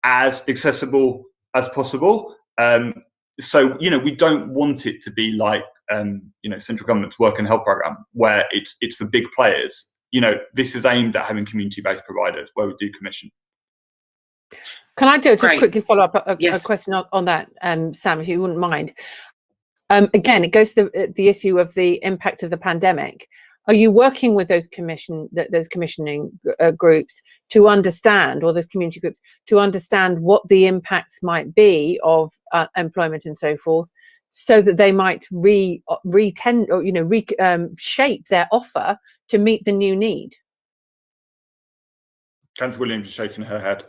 as accessible as possible. So, we don't want it to be like, central government's work and health programme, where it's for big players. This is aimed at having community-based providers where we do commission. Can I just Great. quickly follow up a Yes. question on that, Sam, if you wouldn't mind? Again, it goes to the issue of the impact of the pandemic. Are you working with those commissioning groups to understand, or those community groups to understand what the impacts might be of employment and so forth, so that they might shape their offer to meet the new need? Councillor Williams is shaking her head.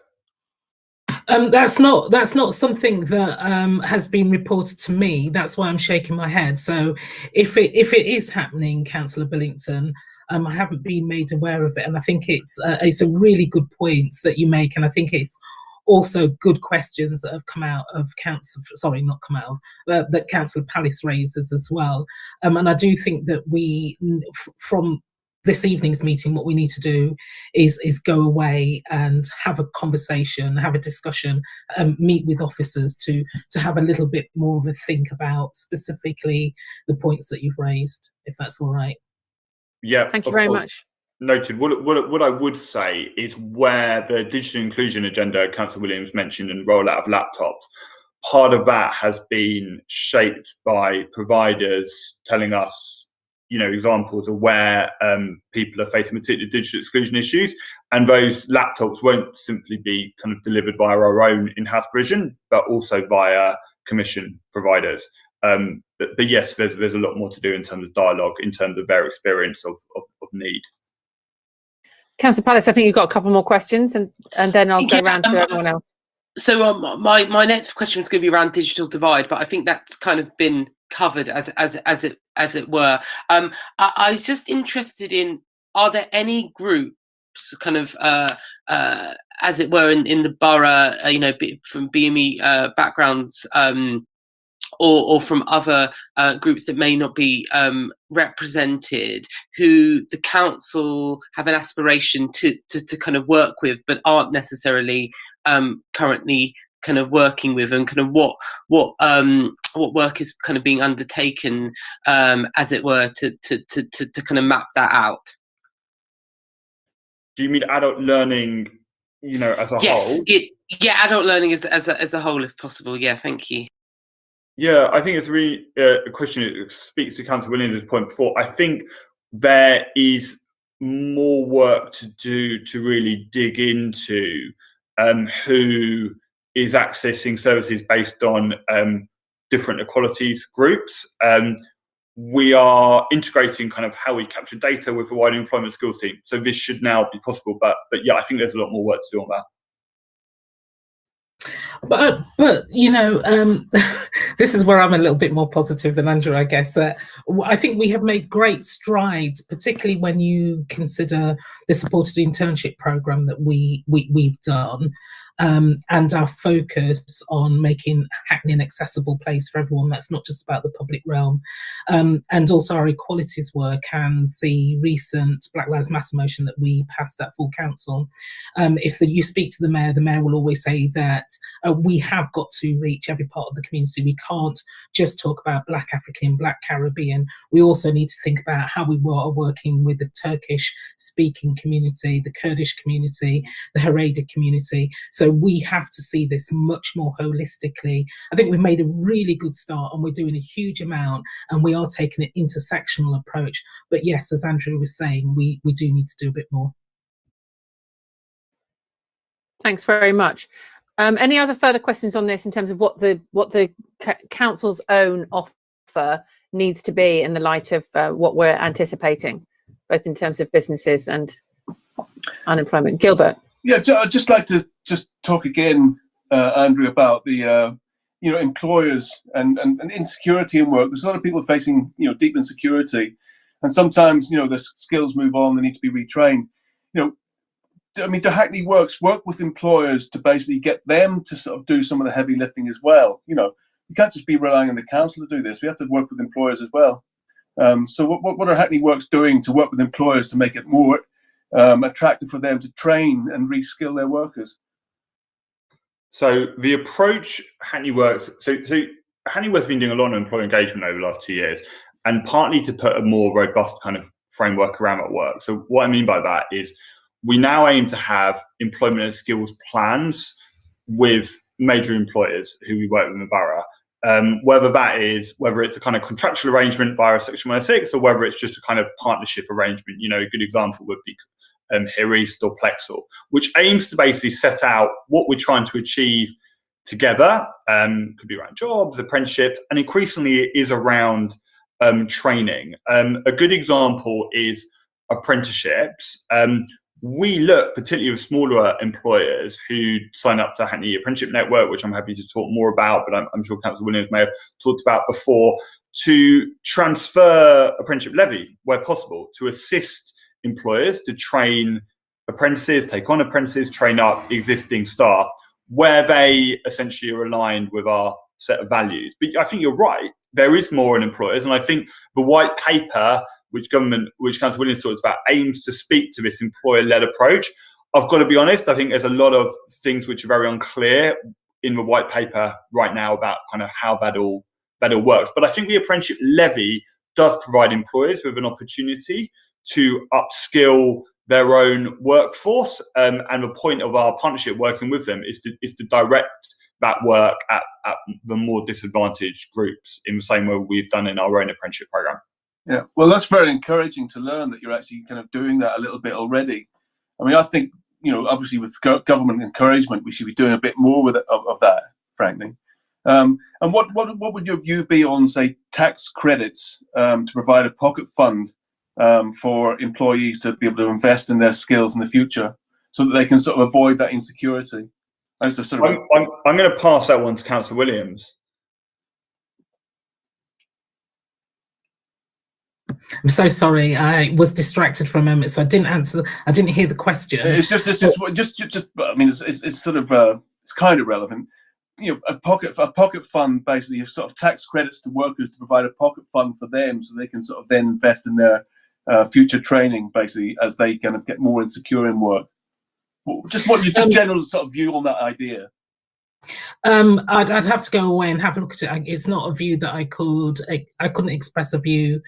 That's not something that has been reported to me. That's why I'm shaking my head. So if it is happening, Councillor Billington, I haven't been made aware of it, and I think it's a really good point that you make, and I think it's also good questions that have come out of that Councillor Palace raises as well. And I do think that we, from this evening's meeting, what we need to do is go away and have a conversation, have a discussion, meet with officers to have a little bit more of a think about specifically the points that you've raised, if that's all right. Yeah, thank you very much. Noted. What I would say is, where the digital inclusion agenda Councillor Williams mentioned and rollout of laptops, part of that has been shaped by providers telling us, examples of where people are facing particular digital exclusion issues, and those laptops won't simply be kind of delivered via our own in-house provision, but also via commission providers. But yes, there's a lot more to do in terms of dialogue, in terms of their experience of need. Councillor Palace, I think you've got a couple more questions, and then I'll go round to everyone else. So my next question is going to be around digital divide, but I think that's kind of been covered as it were. I was just interested in, are there any groups kind of as it were in the borough, from BME backgrounds, or from other groups that may not be represented, who the council have an aspiration to kind of work with, but aren't necessarily currently kind of working with, and kind of what work is kind of being undertaken, as it were, to kind of map that out? Do you mean adult learning, as a whole? Yes, adult learning as a whole, if possible. Yeah, thank you. Yeah, I think it's really a question that speaks to Councillor Williams' point before. I think there is more work to do to really dig into who is accessing services based on different equalities groups. We are integrating kind of how we capture data with the wider employment skills team. So this should now be possible, but yeah, I think there's a lot more work to do on that. But this is where I'm a little bit more positive than Andrew, I guess. I think we have made great strides, particularly when you consider the supported internship programme that we've done, and our focus on making Hackney an accessible place for everyone. That's not just about the public realm, and also our equalities work and the recent Black Lives Matter motion that we passed at full council. If you speak to the mayor will always say that we have got to reach every part of the community. We can't just talk about Black African, Black Caribbean. We also need to think about how we are working with the Turkish speaking community, the Kurdish community, the Haredi community. So we have to see this much more holistically. I think we've made a really good start, and we're doing a huge amount, and we are taking an intersectional approach. But yes, as Andrew was saying, we do need to do a bit more. Thanks very much. Any other further questions on this in terms of what the council's own offer needs to be in the light of what we're anticipating, both in terms of businesses and unemployment? Gilbert. Yeah, I'd just like to talk again, Andrew, about the employers and insecurity in work. There's a lot of people facing deep insecurity, and sometimes the skills move on, they need to be retrained. I mean, do Hackney Works work with employers to basically get them to sort of do some of the heavy lifting as well? You know, you can't just be relying on the council to do this. We have to work with employers as well. So what are Hackney Works doing to work with employers to make it more attractive for them to train and reskill their workers? So the approach Hackney Works, so Hackney Works has been doing a lot of employee engagement over the last 2 years, and partly to put a more robust kind of framework around that work. So what I mean by that is we now aim to have employment and skills plans with major employers who we work with in the borough. Whether it's a kind of contractual arrangement via Section 106 or whether it's just a kind of partnership arrangement. You know, a good example would be Here East or Plexel, which aims to basically set out what we're trying to achieve together. Could be around jobs, apprenticeships, and increasingly it is around training. A good example is apprenticeships. We look particularly with smaller employers who sign up to Hackney Apprenticeship Network, which I'm happy to talk more about, but I'm sure Councillor Williams may have talked about before, to transfer apprenticeship levy where possible, to assist employers to train apprentices, take on apprentices, train up existing staff where they essentially are aligned with our set of values. But I think you're right, there is more in employers, and I think the white paper which Councillor Williams talked about, aims to speak to this employer-led approach. I've got to be honest, I think there's a lot of things which are very unclear in the white paper right now about kind of how that all works. But I think the apprenticeship levy does provide employers with an opportunity to upskill their own workforce, and the point of our partnership working with them is to direct that work at the more disadvantaged groups in the same way we've done in our own apprenticeship programme. Yeah, well, that's very encouraging to learn that you're actually kind of doing that a little bit already. I mean, I think, you know, obviously with government encouragement, we should be doing a bit more with of that, frankly. And what would your view be on, say, tax credits to provide a pocket fund for employees to be able to invest in their skills in the future so that they can sort of avoid that insecurity? I'm going to pass that one to Councillor Williams. I'm so sorry. I was distracted for a moment, so I didn't answer. I didn't hear the question. It's just. I mean, it's sort of it's kind of relevant. You know, a pocket fund, basically, sort of tax credits to workers to provide a pocket fund for them, so they can sort of then invest in their future training, basically, as they kind of get more insecure in work. Just general sort of view on that idea. I'd have to go away and have a look at it. It's not a view that I couldn't express a view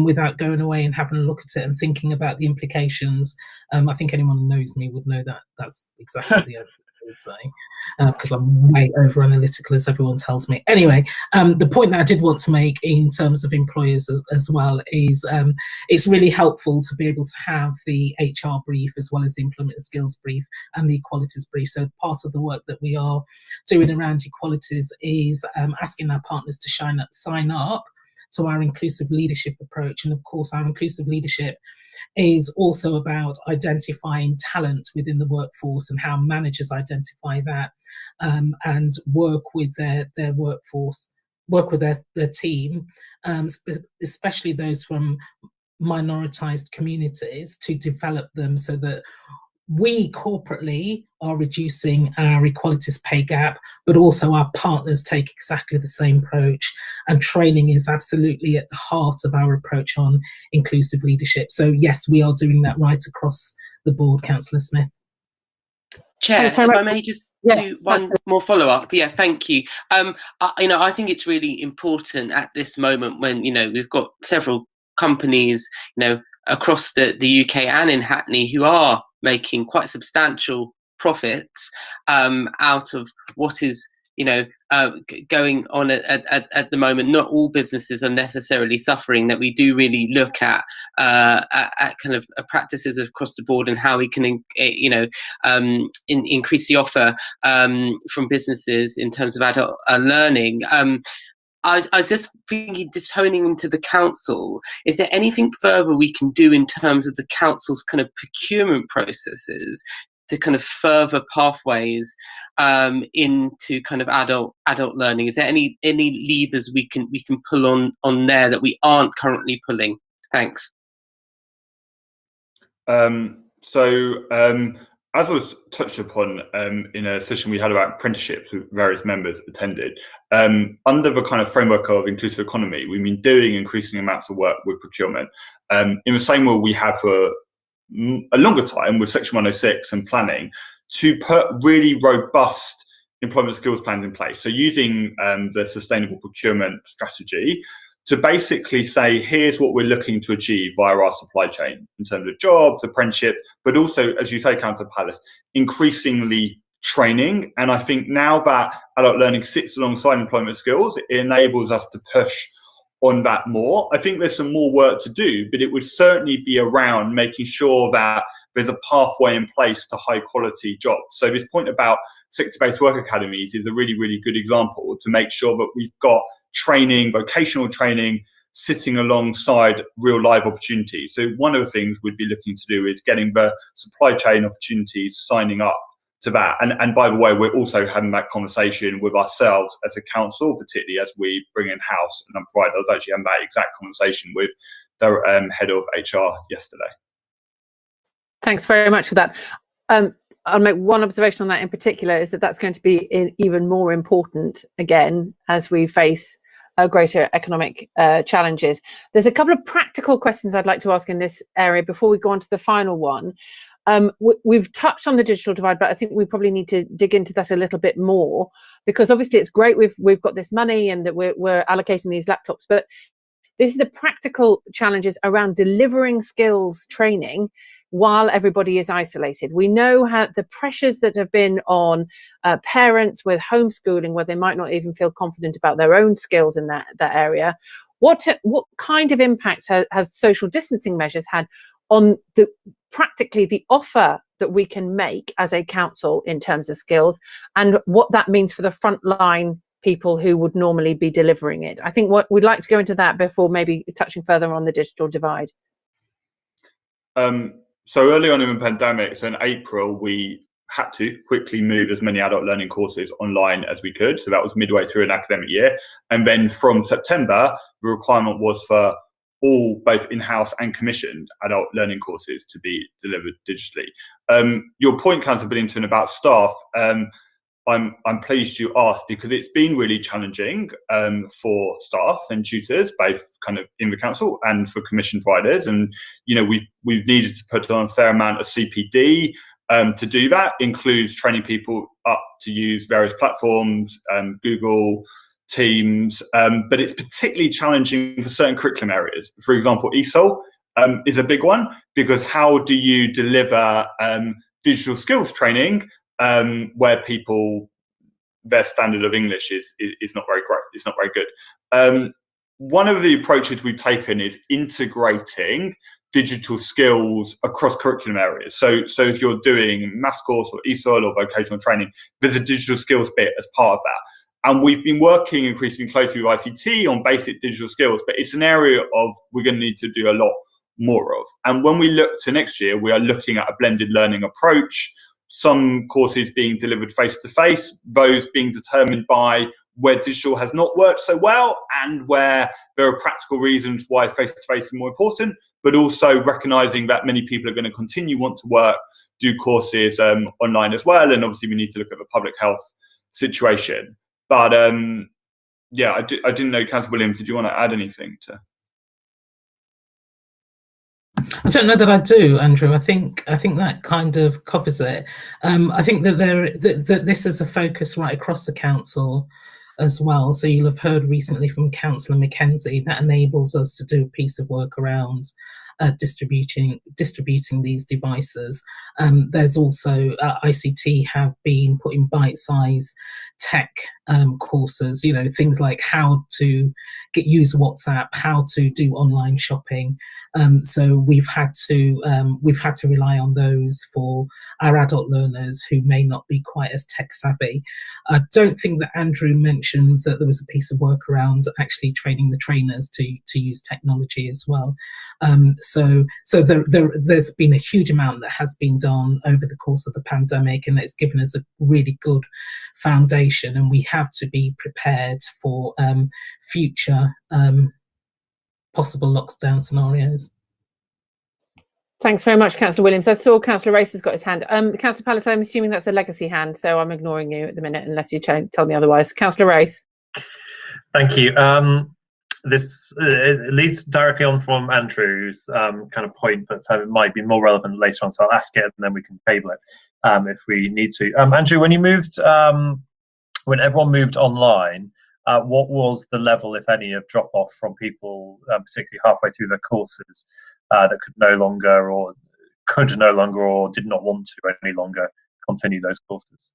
without going away and having a look at it and thinking about the implications. I think anyone who knows me would know that that's exactly the answer I would say, because I'm way over analytical, as everyone tells me. Anyway, the point that I did want to make in terms of employers as well is it's really helpful to be able to have the HR brief as well as the employment and skills brief and the equalities brief. So part of the work that we are doing around equalities is asking our partners to sign up to our inclusive leadership approach. And of course, our inclusive leadership is also about identifying talent within the workforce and how managers identify that and work with their workforce, work with their team, especially those from minoritized communities, to develop them so that we corporately are reducing our equalities pay gap, but also our partners take exactly the same approach. And training is absolutely at the heart of our approach on inclusive leadership. So yes, we are doing that right across the board, Councillor Smith. Chair, if I may just do one more follow-up. Yeah, thank you. I think it's really important at this moment when, we've got several companies, across the UK and in Hackney who are making quite substantial profits out of what is going on at the moment. Not all businesses are necessarily suffering. That we do really look at kind of practices across the board and how we can increase the offer from businesses in terms of adult learning. I was just thinking, just honing into the council, is there anything further we can do in terms of the council's kind of procurement processes to kind of further pathways into kind of adult learning? Is there any levers we can pull on there that we aren't currently pulling? Thanks. as was touched upon in a session we had about apprenticeships with various members attended, under the kind of framework of inclusive economy, we've been doing increasing amounts of work with procurement in the same way we have for a longer time with Section 106 and planning, to put really robust employment skills plans in place. So using the sustainable procurement strategy to basically say, here's what we're looking to achieve via our supply chain in terms of jobs, apprenticeship, but also, as you say, Councillor Palace, increasingly training. And I think now that adult learning sits alongside employment skills, it enables us to push on that more. I think there's some more work to do, but it would certainly be around making sure that there's a pathway in place to high quality jobs. So this point about sector-based work academies is a really, really good example to make sure that we've got training, vocational training, sitting alongside real live opportunities. So one of the things we'd be looking to do is getting the supply chain opportunities signing up to that. And by the way, we're also having that conversation with ourselves as a council, particularly as we bring in house. And I'm proud I was actually having that exact conversation with the head of HR yesterday. Thanks very much for that. I'll make one observation on that in particular, is that that's going to be even more important again as we face greater economic challenges. There's a couple of practical questions I'd like to ask in this area before we go on to the final one. We've touched on the digital divide, but I think we probably need to dig into that a little bit more, because obviously it's great we've got this money and that we're allocating these laptops, but this is the practical challenges around delivering skills training while everybody is isolated. We know how the pressures that have been on parents with homeschooling, where they might not even feel confident about their own skills in that area. What kind of impact has social distancing measures had on practically the offer that we can make as a council in terms of skills, and what that means for the frontline people who would normally be delivering it? I think what we'd like to go into that before maybe touching further on the digital divide. So early on in the pandemic, so in April, we had to quickly move as many adult learning courses online as we could. So that was midway through an academic year. And then from September, the requirement was for all, both in-house and commissioned adult learning courses to be delivered digitally. Your point, Councillor Billington, about staff, I'm pleased you asked, because it's been really challenging for staff and tutors, both kind of in the council and for commission providers. And we've needed to put on a fair amount of CPD to do that. Includes training people up to use various platforms, Google, Teams, but it's particularly challenging for certain curriculum areas. For example, ESOL is a big one, because how do you deliver digital skills training where people, their standard of English is not very great, it's not very good. One of the approaches we've taken is integrating digital skills across curriculum areas. So if you're doing maths course or ESOL or vocational training, there's a digital skills bit as part of that. And we've been working increasingly closely with ICT on basic digital skills, but it's an area of we're going to need to do a lot more of. And when we look to next year, we are looking at a blended learning approach, some courses being delivered face-to-face, those being determined by where digital has not worked so well and where there are practical reasons why face-to-face is more important, but also recognising that many people are going to continue want to work, do courses online as well. And obviously we need to look at the public health situation. But yeah, I didn't know, Councillor Williams, did you want to add anything to? I don't know that I do, Andrew. I think that kind of covers it. I think that that this is a focus right across the council as well. So you'll have heard recently from Councillor Mackenzie that enables us to do a piece of work around distributing these devices. There's also ICT have been putting bite-sized tech courses, things like how to use WhatsApp, how to do online shopping. So we've had to rely on those for our adult learners who may not be quite as tech savvy. I don't think that Andrew mentioned that there was a piece of work around actually training the trainers to use technology as well. So there's been a huge amount that has been done over the course of the pandemic, and it's given us a really good foundation, and we have to be prepared for future possible lockdown scenarios. Thanks very much, Councillor Williams. I saw Councillor Race has got his hand. Councillor Palace, I'm assuming that's a legacy hand, so I'm ignoring you at the minute unless you tell me otherwise. Councillor Race. Thank you. This leads directly on from Andrew's kind of point, but it might be more relevant later on, so I'll ask it and then we can table it if we need to. Andrew, when you moved, when everyone moved online, what was the level, if any, of drop-off from people, particularly halfway through their courses, that could no longer or did not want to any longer continue those courses?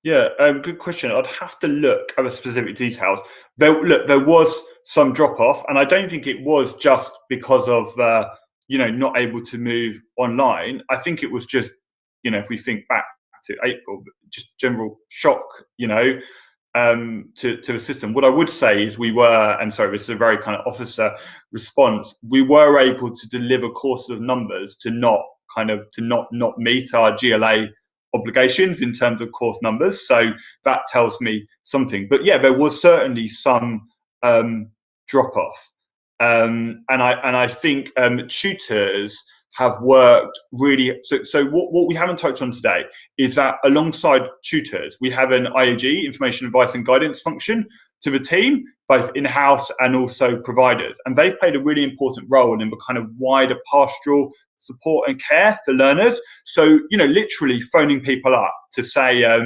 Yeah, good question. I'd have to look at the specific details. There was some drop off, and I don't think it was just because of not able to move online. I think it was just if we think back to April, just general shock, to the system. What I would say is we were, and sorry, this is a very kind of officer response. We were able to deliver courses of numbers to not meet our GLA obligations in terms of course numbers, so that tells me something. But yeah, there was certainly some drop off, and I think tutors have worked really. So what we haven't touched on today is that alongside tutors, we have an IAG, information advice and guidance function, to the team, both in-house and also providers, and they've played a really important role in the kind of wider pastoral support and care for learners. So literally phoning people up to say are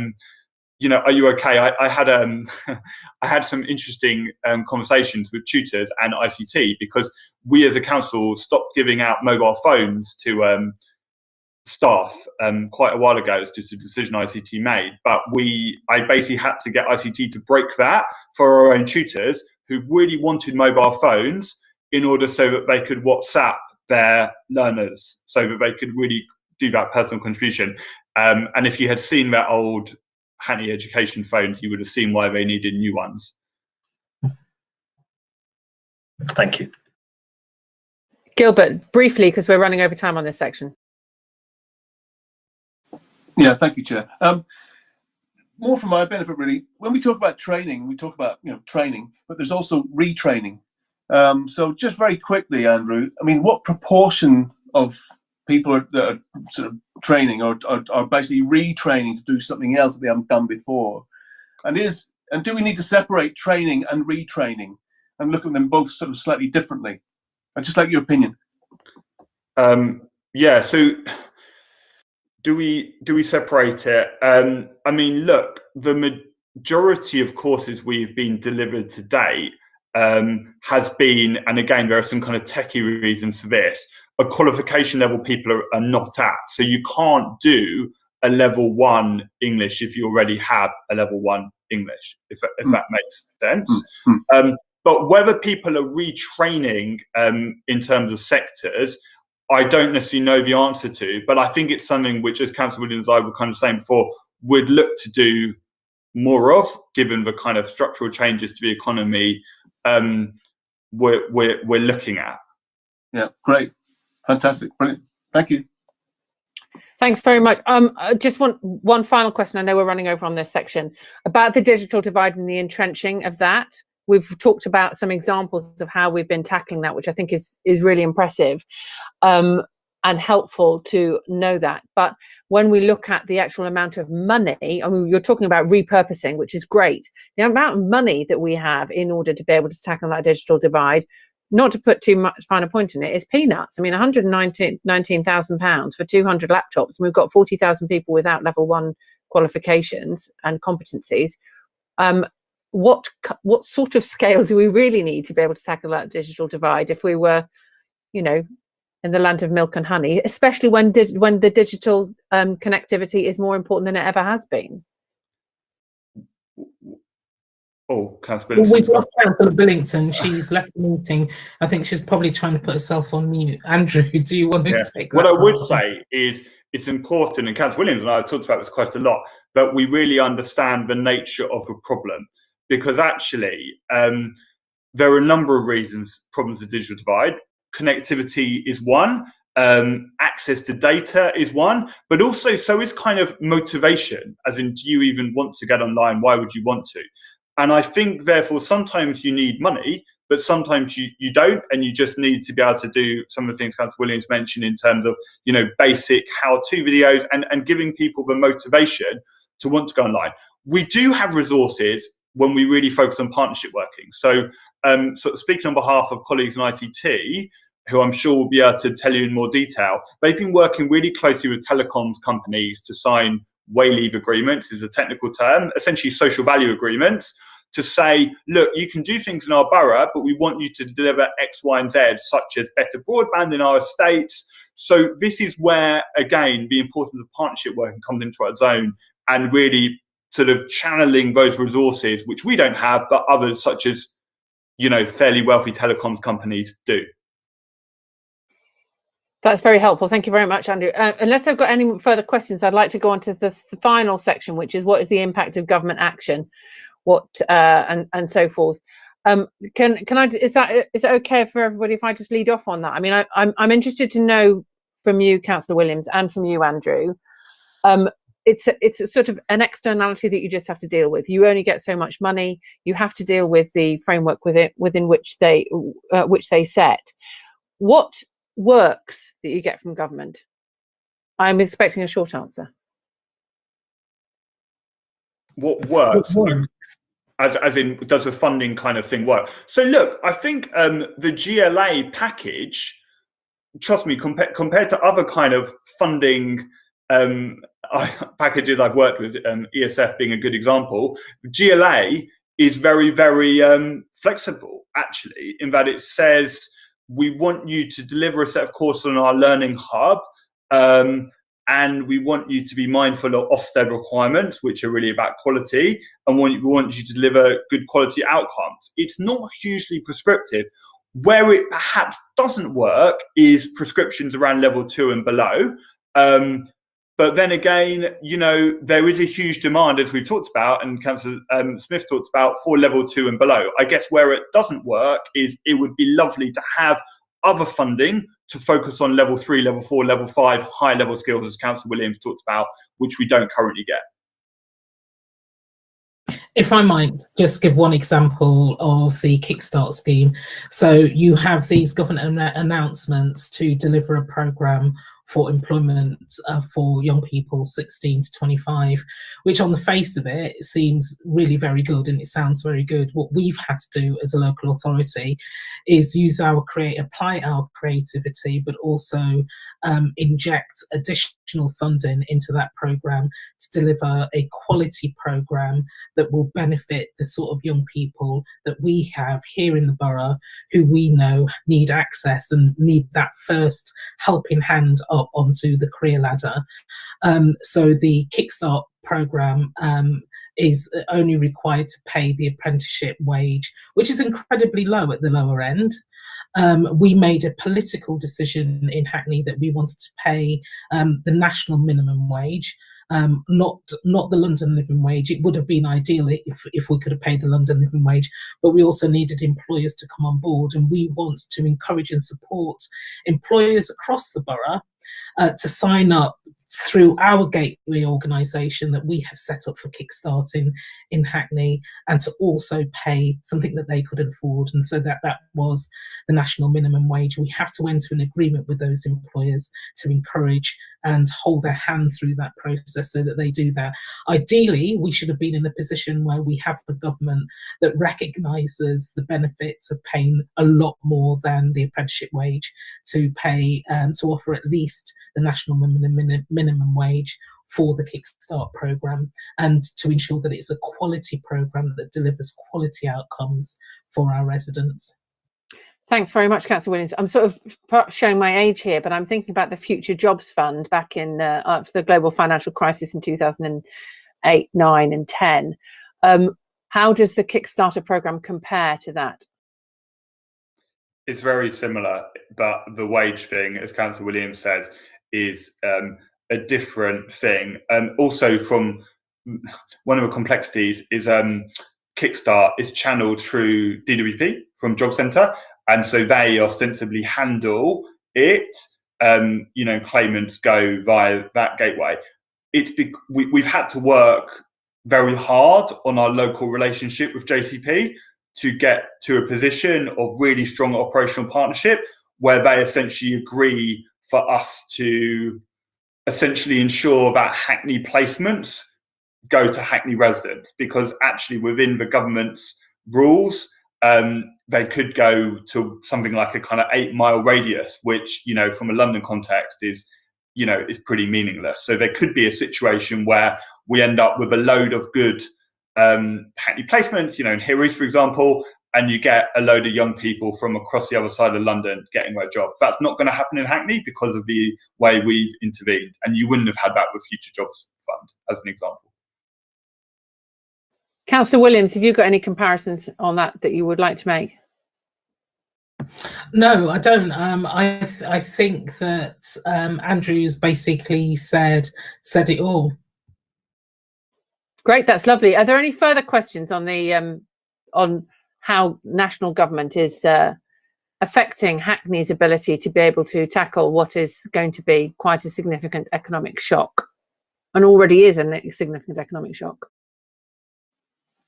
you okay? I had I had some interesting conversations with tutors and ICT, because we as a council stopped giving out mobile phones to staff quite a while ago. It's just a decision ICT made, but I basically had to get ICT to break that for our own tutors who really wanted mobile phones in order so that they could WhatsApp their learners, so that they could really do that personal contribution. And if you had seen that old Hackney education phones, you would have seen why they needed new ones. Thank you. Gilbert, briefly, because we're running over time on this section. Yeah, thank you, Chair. More for my benefit, really. When we talk about training, we talk about training, but there's also retraining. So just very quickly, Andrew, I mean, what proportion of people that are sort of training or are basically retraining to do something else that they haven't done before? And do we need to separate training and retraining and look at them both sort of slightly differently? I'd just like your opinion. Yeah, so do we separate it? I mean, look, the majority of courses we've been delivered to date has been, and again, there are some kind of techie reasons for this, a qualification level people are not at. So you can't do a level 1 English if you already have a level 1 English, if that makes sense. But whether people are retraining in terms of sectors, I don't necessarily know the answer to, but I think it's something which, as Councillor Williams and I were kind of saying before, we'd look to do more of, given the kind of structural changes to the economy we're looking at. Yeah, great, fantastic, brilliant. Thank you. Thanks very much. Just one final question. I know we're running over on this section about the digital divide and the entrenching of that. We've talked about some examples of how we've been tackling that, which I think is really impressive and helpful to know that. But when we look at the actual amount of money, I mean, you're talking about repurposing, which is great. The amount of money that we have in order to be able to tackle that digital divide, not to put too much finer point in it, is peanuts. I mean, £119,000 for 200 laptops, and we've got 40,000 people without level 1 qualifications and competencies. What sort of scale do we really need to be able to tackle that digital divide if we were, in the land of milk and honey, especially when the digital connectivity is more important than it ever has been? Oh, Councillor Billington. We've lost Councillor Billington. She's left the meeting. I think she's probably trying to put herself on mute. Andrew, do you want to take that? What I would say is it's important, and Councillor Williams and I have talked about this quite a lot, that we really understand the nature of the problem, because actually there are a number of reasons problems of digital divide. Connectivity is one, access to data is one, but also so is kind of motivation, as in, do you even want to get online? Why would you want to? And I think, therefore, sometimes you need money but sometimes you don't, and you just need to be able to do some of the things Councillor Williams mentioned in terms of, you know, basic how-to videos and giving people the motivation to want to go online. We do have resources when we really focus on partnership working. So, sort of speaking on behalf of colleagues in ICT, who I'm sure will be able to tell you in more detail, they've been working really closely with telecoms companies to sign way-leave agreements, is a technical term, essentially social value agreements, to say, look, you can do things in our borough, but we want you to deliver X, Y, and Z, such as better broadband in our estates. So this is where, again, the importance of partnership working comes into our zone, and really sort of channeling those resources, which we don't have, but others, such as, you know, fairly wealthy telecoms companies do. That's very helpful. Thank you very much, Andrew. Unless I've got any further questions, I'd like to go on to the final section, which is what is the impact of government action, and so forth. Can I? Is it okay for everybody if I just lead off on that? I mean, I'm interested to know from you, Councillor Williams, and from you, Andrew. It's a sort of an externality that you just have to deal with. You only get so much money. You have to deal with the framework within which they set. What works that you get from government? I'm expecting a short answer. What works? As in, does the funding kind of thing work? So look, I think the GLA package, trust me, compared to other kind of funding packages I've worked with, ESF being a good example, GLA is very, very flexible, actually, in that it says, we want you to deliver a set of courses on our learning hub, and we want you to be mindful of Ofsted requirements, which are really about quality, and we want you to deliver good quality outcomes. It's not hugely prescriptive. Where it perhaps doesn't work is prescriptions around level 2 and below. But then again, you know, there is a huge demand, as we've talked about, and Councillor Smith talked about, for level 2 and below. I guess where it doesn't work is it would be lovely to have other funding to focus on level 3, level 4, level 5, high level skills, as Councillor Williams talked about, which we don't currently get. If I might just give one example of the Kickstart scheme. So you have these government announcements to deliver a programme for employment for young people 16 to 25, which on the face of it seems really very good, and it sounds very good. What we've had to do as a local authority is apply our creativity, but also inject additional funding into that programme to deliver a quality programme that will benefit the sort of young people that we have here in the borough, who we know need access and need that first helping hand up onto the career ladder. So the Kickstart programme is only required to pay the apprenticeship wage, which is incredibly low at the lower end. We made a political decision in Hackney that we wanted to pay the national minimum wage, not the London living wage. It would have been ideal if we could have paid the London living wage, but we also needed employers to come on board, and we want to encourage and support employers across the borough to sign up through our gateway organisation that we have set up for Kickstarting in Hackney, and to also pay something that they could afford. And so that was the national minimum wage. We have to enter an agreement with those employers to encourage and hold their hand through that process so that they do that. Ideally, we should have been in a position where we have a government that recognises the benefits of paying a lot more than the apprenticeship wage, to pay to offer at least the national minimum wage for the Kickstart programme, and to ensure that it's a quality programme that delivers quality outcomes for our residents. Thanks very much, Councillor Williams. I'm sort of showing my age here, but I'm thinking about the Future Jobs Fund back in after the global financial crisis in 2008, 9 and 10. How does the Kickstarter programme compare to that? It's very similar, but the wage thing, as Councillor Williams says, is a different thing. And also, from one of the complexities is Kickstart is channeled through DWP from Job Centre, and so they ostensibly handle it. You know, claimants go via that gateway. We've had to work very hard on our local relationship with JCP to get to a position of really strong operational partnership where they essentially agree for us to essentially ensure that Hackney placements go to Hackney residents, because actually within the government's rules, they could go to something like a kind of 8-mile radius, which, you know, from a London context is, you know, is pretty meaningless. So there could be a situation where we end up with a load of good Hackney placements, you know, in Heroes, for example, and you get a load of young people from across the other side of London getting their jobs. That's not going to happen in Hackney because of the way we've intervened. And you wouldn't have had that with Future Jobs Fund, as an example. Councillor Williams, have you got any comparisons on that you would like to make? No, I don't. I think that Andrew's basically said it all. Great, that's lovely. Are there any further questions on the on how national government is affecting Hackney's ability to be able to tackle what is going to be quite a significant economic shock, and already is a significant economic shock?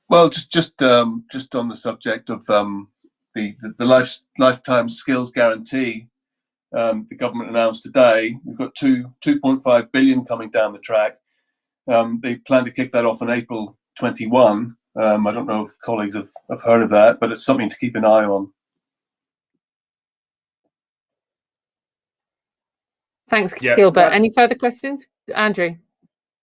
Well, just on the subject of the lifetime skills guarantee, the government announced today we've got 2.5 billion coming down the track. They plan to kick that off in April 21. I don't know if colleagues have heard of that, but it's something to keep an eye on. Thanks, Yeah, Gilbert. Any further questions? Andrew?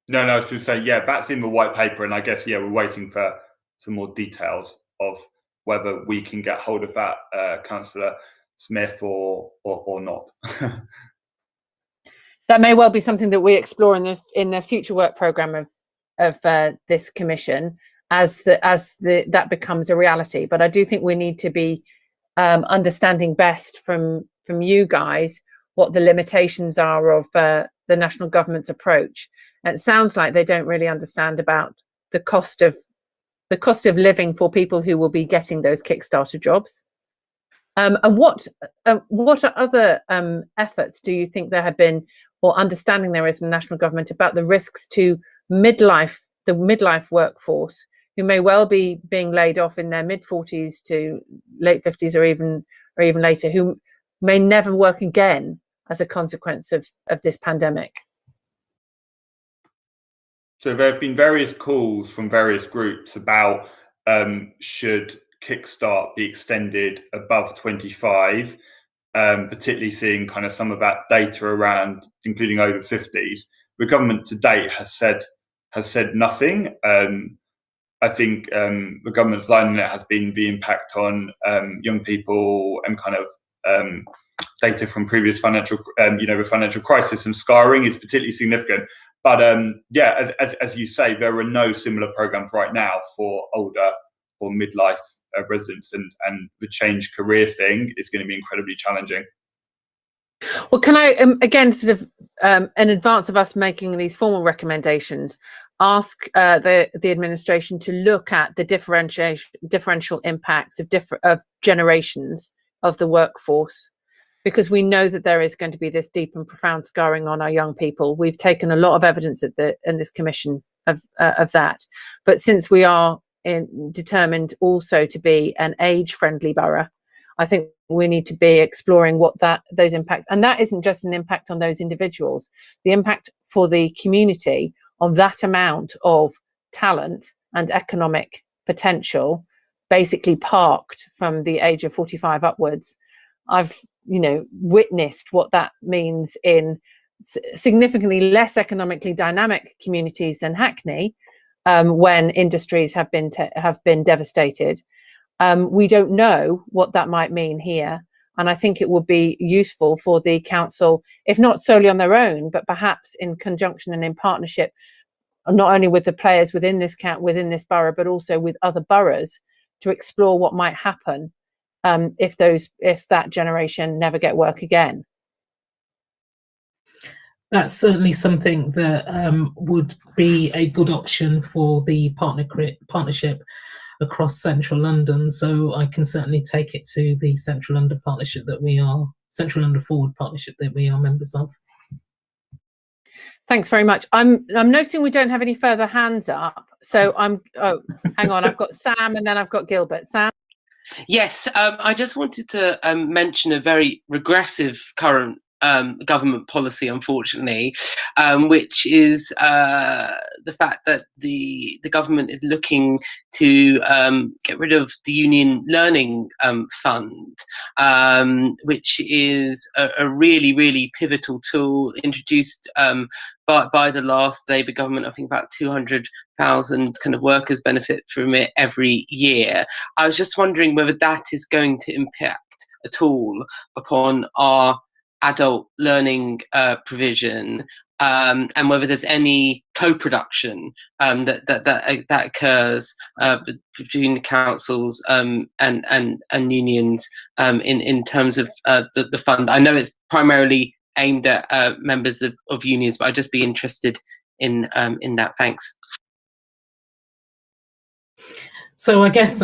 No, I was just saying, yeah, that's in the white paper, and I guess, yeah, we're waiting for some more details of whether we can get hold of that, Councillor Smith, or not. That may well be something that we explore in the future work programme of this commission as that becomes a reality. But I do think we need to be understanding best from you guys what the limitations are of the national government's approach. And it sounds like they don't really understand about the cost of living for people who will be getting those Kickstarter jobs. And what other efforts do you think there have been, or understanding there is in the national government, about the risks to the midlife workforce, who may well be being laid off in their mid-40s to late 50s or even later, who may never work again as a consequence of this pandemic? So there have been various calls from various groups about should Kickstart be extended above 25, particularly seeing kind of some of that data around including over 50s. The government to date has said nothing. I think the government's line on it has been the impact on young people and kind of data from previous financial, the financial crisis and scarring is particularly significant. But yeah, as you say, there are no similar programs right now for older or midlife residents, and the change career thing is going to be incredibly challenging. Well, can I again, sort of in advance of us making these formal recommendations, ask the administration to look at the differential impacts of generations of the workforce, because we know that there is going to be this deep and profound scarring on our young people. We've taken a lot of evidence in this commission of that, but since we are determined also to be an age-friendly borough, I think we need to be exploring what those impacts, and that isn't just an impact on those individuals, the impact for the community on that amount of talent and economic potential basically parked from the age of 45 upwards. I've witnessed what that means in significantly less economically dynamic communities than Hackney, when industries have been devastated. We don't know what that might mean here, and I think it would be useful for the council, if not solely on their own, but perhaps in conjunction and in partnership, not only with the players within this borough, but also with other boroughs, to explore what might happen if that generation never get work again. That's certainly something that would be a good option for the partnership across Central London. So I can certainly take it to the Central London Forward partnership that we are members of. Thanks very much. I'm noticing we don't have any further hands up. So hang on, I've got Sam and then I've got Gilbert. Sam? Yes, I just wanted to mention a very regressive current government policy, unfortunately, which is the fact that the government is looking to get rid of the Union Learning Fund, which is a really, really pivotal tool introduced by the last Labour government. I think about 200,000 kind of workers benefit from it every year. I was just wondering whether that is going to impact at all upon our adult learning provision, and whether there's any co-production that occurs between the councils and unions in terms of the fund. I know it's primarily aimed at members of unions, but I'd just be interested in that. Thanks. So I guess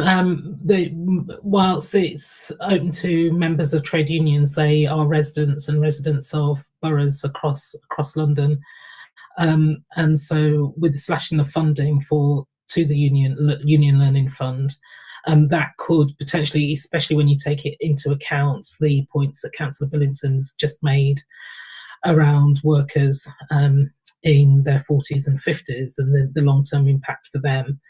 whilst it's open to members of trade unions, they are residents of boroughs across London, and so with the slashing of funding to the Union Learning Fund, that could potentially, especially when you take it into account the points that Councillor Billington's just made around workers in their 40s and 50s and the long-term impact for them.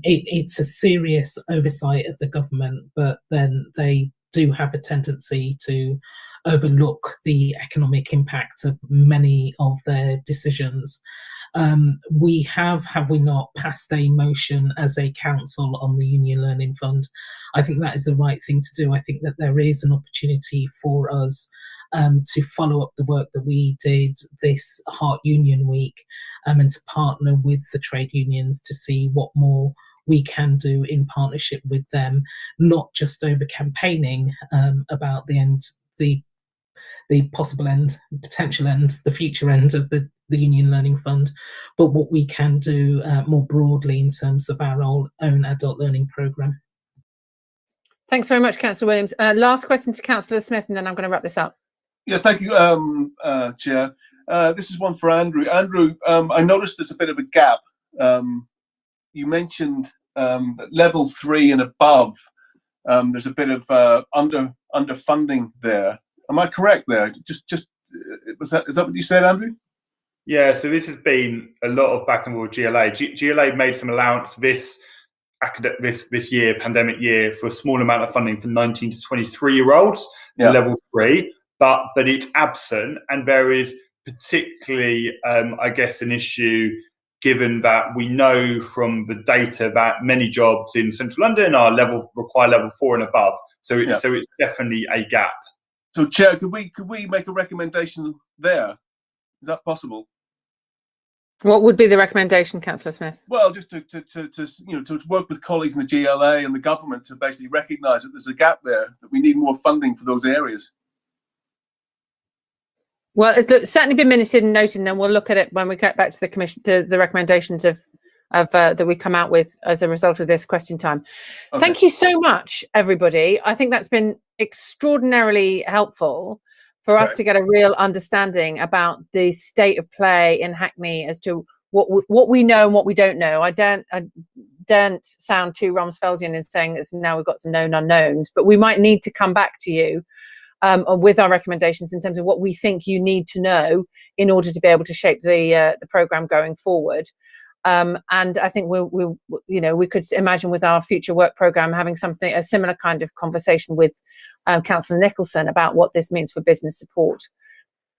It's a serious oversight of the government, but then they do have a tendency to overlook the economic impact of many of their decisions. We have we not, passed a motion as a council on the Union Learning Fund. I think that is the right thing to do. I think that there is an opportunity for us to follow up the work that we did this Heart Union Week, and to partner with the trade unions to see what more we can do in partnership with them, not just over campaigning about the possible end, potential end, the future end of the Union Learning Fund, but what we can do more broadly in terms of our own adult learning programme. Thanks very much, Councillor Williams. Last question to Councillor Smith, and then I'm going to wrap this up. Yeah, thank you, Chair. This is one for Andrew. Andrew, I noticed there's a bit of a gap. You mentioned that level 3 and above, there's a bit of underfunding there. Am I correct there? Is that what you said, Andrew? Yeah, so this has been a lot of back and forth with GLA. GLA made some allowance this year, pandemic year, for a small amount of funding for 19 to 23-year-olds, level 3. But it's absent, and there is particularly, I guess, an issue given that we know from the data that many jobs in central London require level 4 and above. So it's definitely a gap. So, Chair, could we make a recommendation there? Is that possible? What would be the recommendation, Councillor Smith? Well, just to work with colleagues in the GLA and the government to basically recognise that there's a gap there, that we need more funding for those areas. Well, it's certainly been minuted and noted, and then we'll look at it when we get back to the commission, to the recommendations of that we come out with as a result of this question time. Okay. Thank you so much, everybody. I think that's been extraordinarily helpful for us to get a real understanding about the state of play in Hackney as to what we know and what we don't know. I don't sound too Rumsfeldian in saying that now we've got some known unknowns, but we might need to come back to you with our recommendations in terms of what we think you need to know in order to be able to shape the programme going forward. And I think we could imagine with our future work programme having a similar kind of conversation with Councillor Nicholson about what this means for business support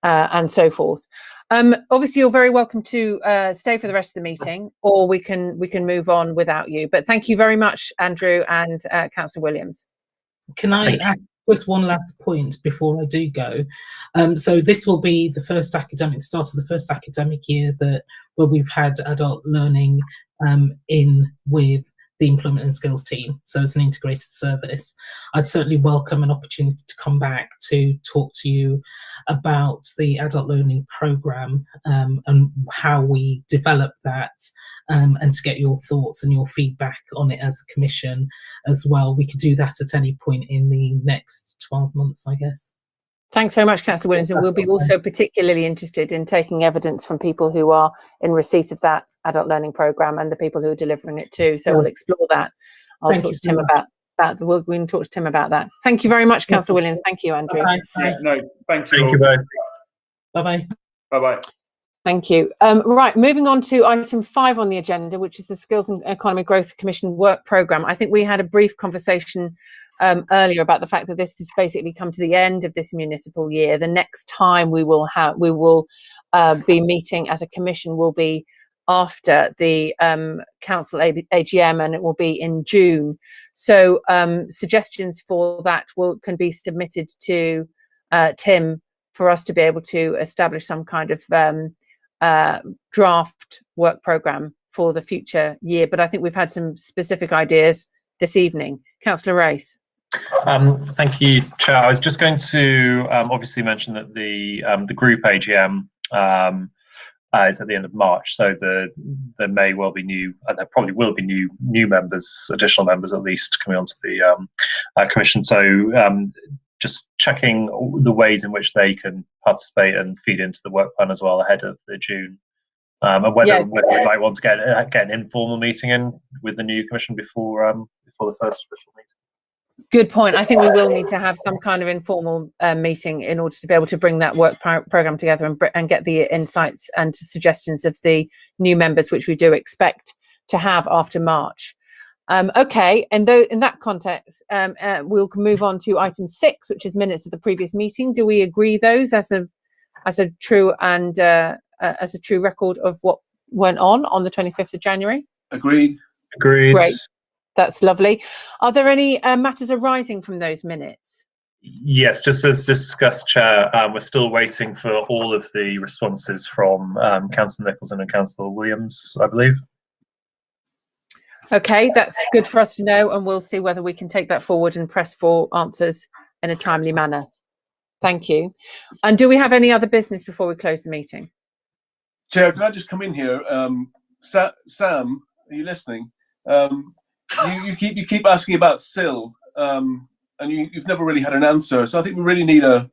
and so forth. Obviously, you're very welcome to stay for the rest of the meeting, or we can move on without you. But thank you very much, Andrew and Councillor Williams. Can I add just one last point before I do go? So this will be the start of the first academic year where we've had adult learning in with the employment and skills team. So it's an integrated service. I'd certainly welcome an opportunity to come back to talk to you about the adult learning programme and how we develop that, and to get your thoughts and your feedback on it as a commission as well. We could do that at any point in the next 12 months, I guess. Thanks very much, Councillor Williams. And we'll be also particularly interested in taking evidence from people who are in receipt of that adult learning programme and the people who are delivering it too. So we'll explore that. I'll talk to Tim about that. We can talk to Tim about that. Thank you very much, Councillor Williams. Thank you, Andrew. Bye. Yeah, no, thank you. Thank you both. Bye-bye. Bye-bye. Thank you. Right, moving on to item 5 on the agenda, which is the Skills and Economy Growth Commission work programme. I think we had a brief conversation earlier about the fact that this has basically come to the end of this municipal year. The next time we will be meeting as a commission will be after the council AGM, and it will be in June. So suggestions for that can be submitted to Tim for us to be able to establish some kind of draft work programme for the future year. But I think we've had some specific ideas this evening. Councillor Race. Thank you, Chair. I was just going to obviously mention that the group AGM is at the end of March, so there may well be new, and there probably will be new members, additional members at least, coming onto the commission. So just checking the ways in which they can participate and feed into the work plan as well ahead of the June, and whether we might want to get an informal meeting in with the new commission before the first official meeting. Good point. I think we will need to have some kind of informal meeting in order to be able to bring that work programme together and get the insights and suggestions of the new members, which we do expect to have after March. Okay, and in that context, we'll move on to item 6, which is minutes of the previous meeting. Do we agree those as a true record of what went on the 25th of January? Agreed. Agreed. Great. That's lovely. Are there any matters arising from those minutes? Yes, just as discussed, Chair, we're still waiting for all of the responses from Councillor Nicholson and Councillor Williams, I believe. Okay, that's good for us to know, and we'll see whether we can take that forward and press for answers in a timely manner. Thank you. And do we have any other business before we close the meeting? Chair, can I just come in here? Sam, are you listening? You keep asking about SIL, and you've never really had an answer. So I think we really need a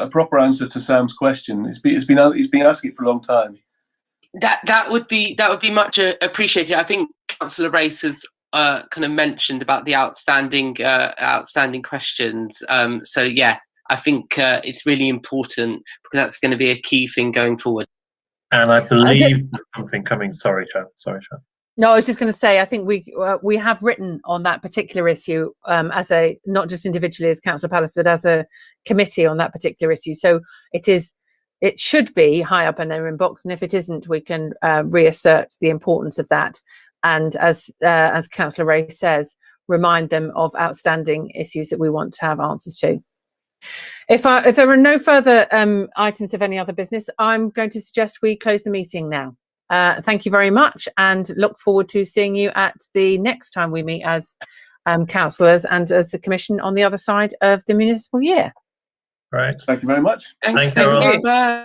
proper answer to Sam's question. He's been asking it for a long time. That would be much appreciated. I think Councillor Race has kind of mentioned about the outstanding questions. So yeah, I think it's really important because that's going to be a key thing going forward. And I believe there's something coming. Sorry, Chair. No, I was just going to say, I think we have written on that particular issue as not just individually as Councillor Palace, but as a committee on that particular issue. So it should be high up in their inbox, and if it isn't, we can reassert the importance of that. And as Councillor Ray says, remind them of outstanding issues that we want to have answers to. If there are no further items of any other business, I'm going to suggest we close the meeting now. Thank you very much, and look forward to seeing you at the next time we meet as councillors and as the commission on the other side of the municipal year. Right. Thank you very much. Thank you. Bye.